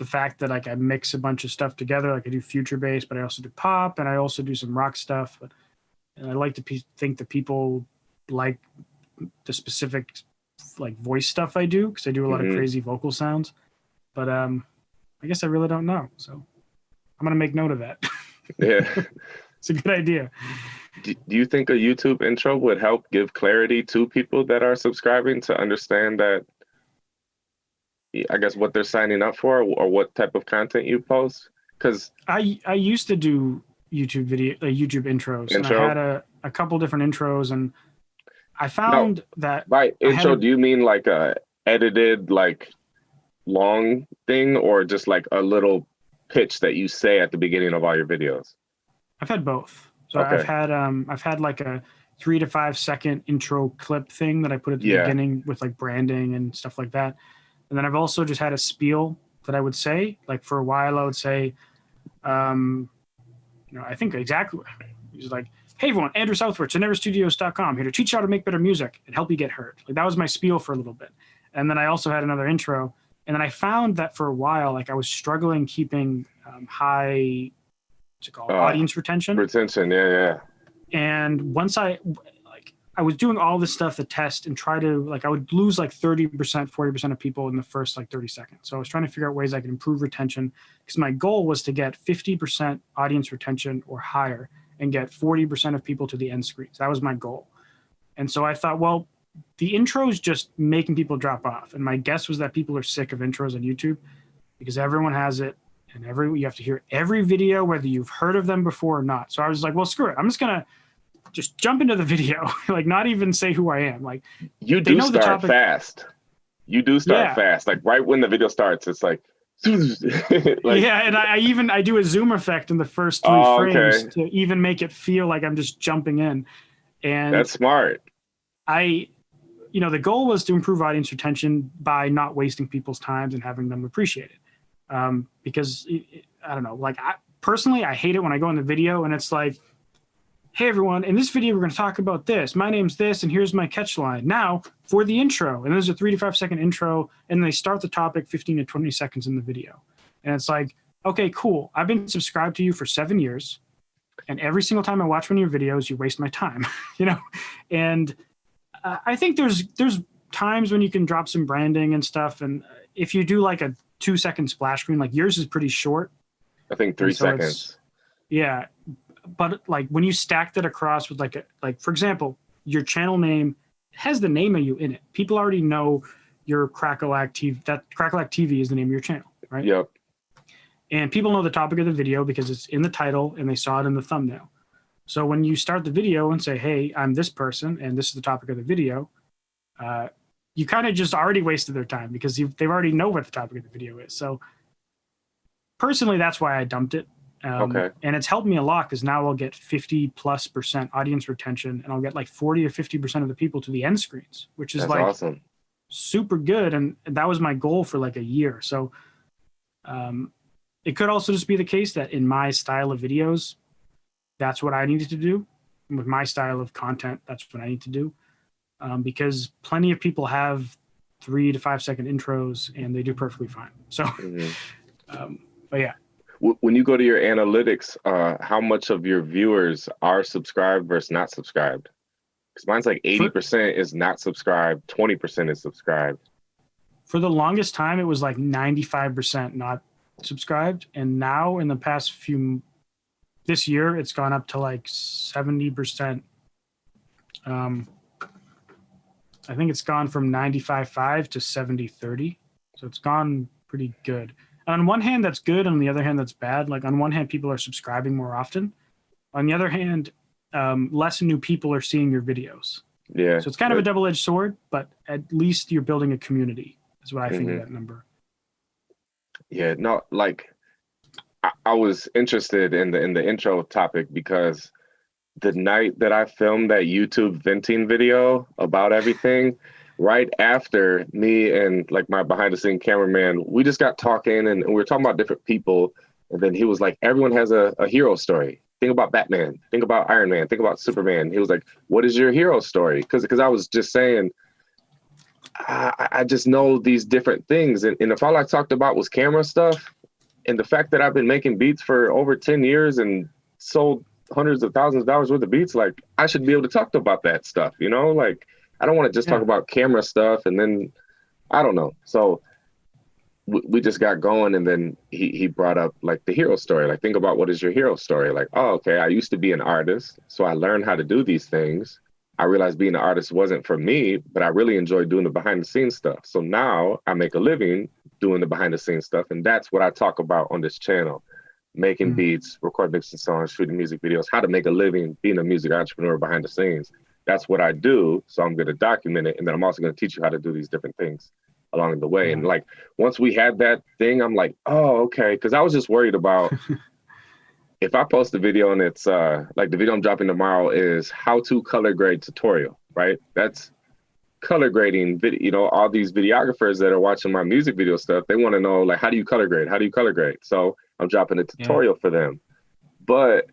fact that like I mix a bunch of stuff together. Like I do future bass, but I also do pop and I also do some rock stuff. And I like to think that people like the specific like voice stuff I do because I do a lot of crazy vocal sounds. But I guess I really don't know. So I'm gonna make note of that. Yeah. It's a good idea. Do you think a YouTube intro would help give clarity to people that are subscribing to understand that, I guess, what they're signing up for or what type of content you post? Because I used to do YouTube intros. And I had a couple different intros, and I found that by intro, do you mean like a edited like long thing or just like a little pitch that you say at the beginning of all your videos? I've had both. So I've had like a 3 to 5 second intro clip thing that I put at the beginning with like branding and stuff like that. And then I've also just had a spiel that I would say, like for a while I would say, I think exactly it was like, hey everyone, Andrew Southworth, GeneverStudios.com, here to teach you how to make better music and help you get heard. Like that was my spiel for a little bit. And then I also had another intro. And then I found that for a while, like I was struggling keeping high, what's it called, audience retention. Yeah. And once I was doing all this stuff to test and try to, like, I would lose like 30%, 40% of people in the first like 30 seconds. So I was trying to figure out ways I could improve retention because my goal was to get 50% audience retention or higher and get 40% of people to the end screen. So that was my goal. And so I thought, well, the intro is just making people drop off. And my guess was that people are sick of intros on YouTube because everyone has it. And you have to hear every video, whether you've heard of them before or not. So I was like, well, screw it. I'm just going to just jump into the video, like not even say who I am. Like you do start fast. You do start fast. Like right when the video starts, it's like, and I do a zoom effect in the first 3 frames to even make it feel like I'm just jumping in. And that's smart. The goal was to improve audience retention by not wasting people's times and having them appreciate it. Because I don't know, like personally, I hate it when I go in the video and it's like, hey everyone, in this video we're going to talk about this. My name's this, and here's my catch line. Now for the intro, and there's a 3 to 5 second intro, and they start the topic 15 to 20 seconds in the video, and it's like, okay, cool. I've been subscribed to you for 7 years, and every single time I watch one of your videos, you waste my time, you know? And I think there's times when you can drop some branding and stuff. And if you do like a 2-second splash screen, like yours is pretty short. I think And 3 seconds. Yeah. But like when you stack that across with like, for example, your channel name has the name of you in it. People already know your Crackalack TV. That Crackalack TV is the name of your channel, right? Yep. And people know the topic of the video because it's in the title and they saw it in the thumbnail. So when you start the video and say, hey, I'm this person and this is the topic of the video, you kind of just already wasted their time because they already know what the topic of the video is. So personally, that's why I dumped it. Okay. And it's helped me a lot because now I'll get 50+% audience retention and I'll get like 40 or 50% of the people to the end screens, which is That's like awesome. super good. And that was my goal for like a year. So it could also just be the case that in my style of videos, that's what I needed to do. And with my style of content, that's what I need to do. Because plenty of people have 3 to 5 second intros and they do perfectly fine. So, but yeah. When you go to your analytics, how much of your viewers are subscribed versus not subscribed? Because mine's like 80% is not subscribed, 20% is subscribed. For the longest time, it was like 95% not subscribed. And now in the past this year, it's gone up to like 70%. I think it's gone from 95.5 to 70.30. So it's gone pretty good. On one hand, that's good. On the other hand, that's bad. Like on one hand, people are subscribing more often. On the other hand, less new people are seeing your videos. Yeah. So it's kind of a double-edged sword, but at least you're building a community is what I think of that number. Yeah, no, like I was interested in the intro topic because the night that I filmed that YouTube venting video about everything, right after me and like my behind the scene cameraman, we just got talking and we were talking about different people. And then he was like, everyone has a hero story. Think about Batman, think about Iron Man, think about Superman. He was like, what is your hero story? Because I was just saying, I just know these different things. And if all I talked about was camera stuff and the fact that I've been making beats for over 10 years and sold hundreds of thousands of dollars worth of beats, like I should be able to talk about that stuff, you know? Like I don't want to just talk about camera stuff and then I don't know. So we just got going and then he brought up like the hero story. Like think about what is your hero story? Like, oh, okay, I used to be an artist, so I learned how to do these things. I realized being an artist wasn't for me, but I really enjoyed doing the behind the scenes stuff. So now I make a living doing the behind the scenes stuff. And that's what I talk about on this channel. Making beats, recording mixing songs, shooting music videos, how to make a living being a music entrepreneur behind the scenes. That's what I do. So I'm going to document it. And then I'm also going to teach you how to do these different things along the way. And like, once we had that thing, I'm like, oh, okay. Cause I was just worried about if I post a video and it's like the video I'm dropping tomorrow is how to color grade tutorial, right? That's color grading video. You know, all these videographers that are watching my music video stuff, they want to know like, how do you color grade? How do you color grade? So I'm dropping a tutorial for them. But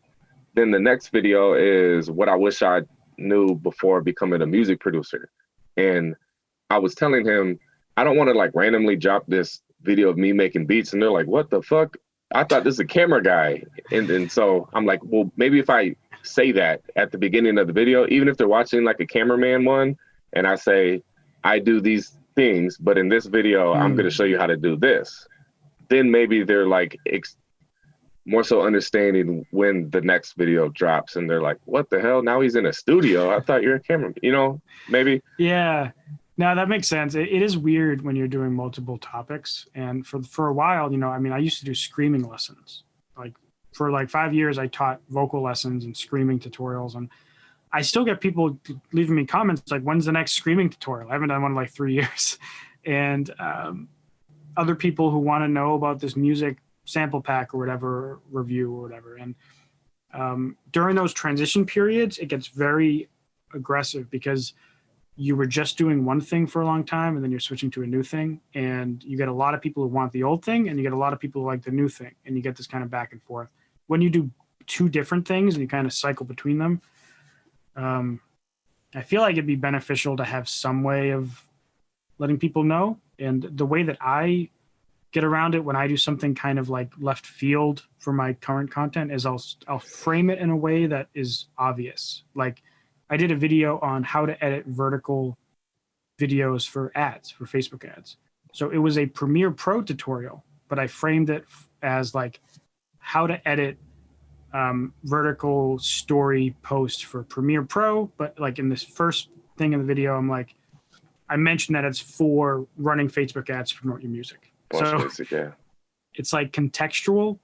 then the next video is what I wish I knew before becoming a music producer. And I was telling him, I don't want to like randomly drop this video of me making beats. And they're like, what the fuck? I thought this is a camera guy. And so I'm like, well, maybe if I say that at the beginning of the video, even if they're watching like a cameraman one, and I say, I do these things, but in this video, I'm going to show you how to do this. Then maybe they're like more so understanding when the next video drops and they're like, what the hell? Now he's in a studio. I thought you're a cameraman, you know, maybe. Yeah. No, that makes sense. It is weird when you're doing multiple topics. And for a while, you know, I mean, I used to do screaming lessons. Like for like 5 years, I taught vocal lessons and screaming tutorials. And I still get people leaving me comments like, when's the next screaming tutorial? I haven't done one in like 3 years. And other people who want to know about this music sample pack or whatever review or whatever. And during those transition periods, it gets very aggressive because you were just doing one thing for a long time and then you're switching to a new thing. And you get a lot of people who want the old thing and you get a lot of people who like the new thing. And you get this kind of back and forth. When you do two different things and you kind of cycle between them, I feel like it'd be beneficial to have some way of letting people know. And the way that I get around it when I do something kind of like left field for my current content is I'll frame it in a way that is obvious. Like I did a video on how to edit vertical videos for ads, for Facebook ads. So it was a Premiere Pro tutorial, but I framed it as like how to edit vertical story post for Premiere Pro. But like in this first thing in the video, I mentioned that it's for running Facebook ads to promote your music. So basic, yeah. It's like contextual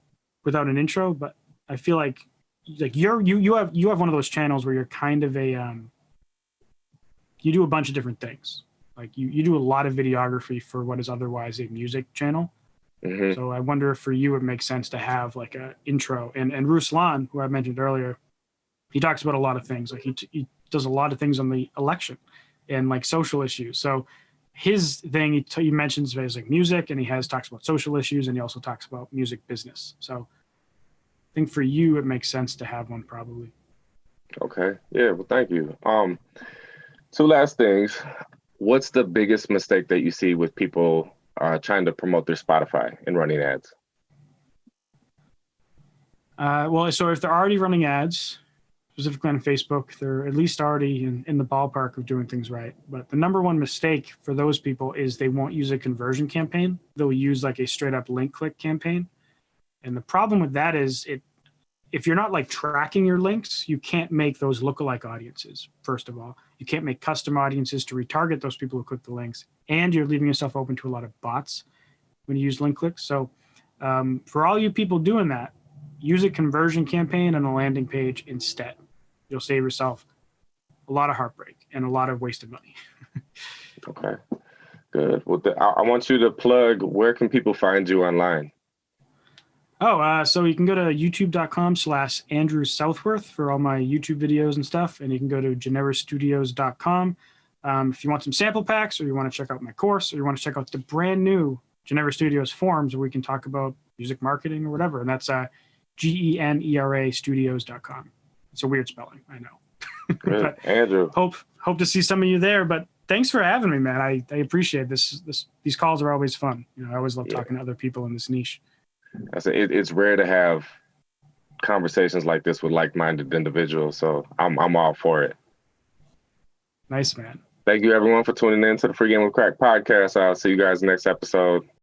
without an intro, but I feel like you have one of those channels where you're kind of you do a bunch of different things. Like you do a lot of videography for what is otherwise a music channel. Mm-hmm. So I wonder if for you it makes sense to have like a intro. And Ruslan, who I mentioned earlier, he talks about a lot of things. Like he does a lot of things on the election and like social issues. So his thing, he mentions basic music, and he talks about social issues, and he also talks about music business. So I think for you, it makes sense to have one probably. Okay. Yeah. Well, thank you. Two last things. What's the biggest mistake that you see with people trying to promote their Spotify and running ads? Well, so if they're already running ads, specifically on Facebook, they're at least already in the ballpark of doing things right. But the number one mistake for those people is they won't use a conversion campaign. They'll use like a straight up link click campaign. And the problem with that is if you're not like tracking your links, you can't make those lookalike audiences. First of all, you can't make custom audiences to retarget those people who click the links, and you're leaving yourself open to a lot of bots when you use link clicks. So for all you people doing that, use a conversion campaign and a landing page instead. You'll save yourself a lot of heartbreak and a lot of wasted money. Okay, good. Well, I want you to plug, where can people find you online? So you can go to youtube.com/Andrew Southworth for all my YouTube videos and stuff. And you can go to generastudios.com. If you want some sample packs, or you want to check out my course, or you want to check out the brand new Genera Studios forums where we can talk about music marketing or whatever. And that's GENERA studios.com. It's a weird spelling, I know. Good. Andrew. Hope to see some of you there. But thanks for having me, man. I appreciate this. These calls are always fun. I always love talking to other people in this niche. It's rare to have conversations like this with like-minded individuals, so I'm all for it. Nice, man. Thank you, everyone, for tuning in to the Free Game with Crack podcast. I'll see you guys next episode.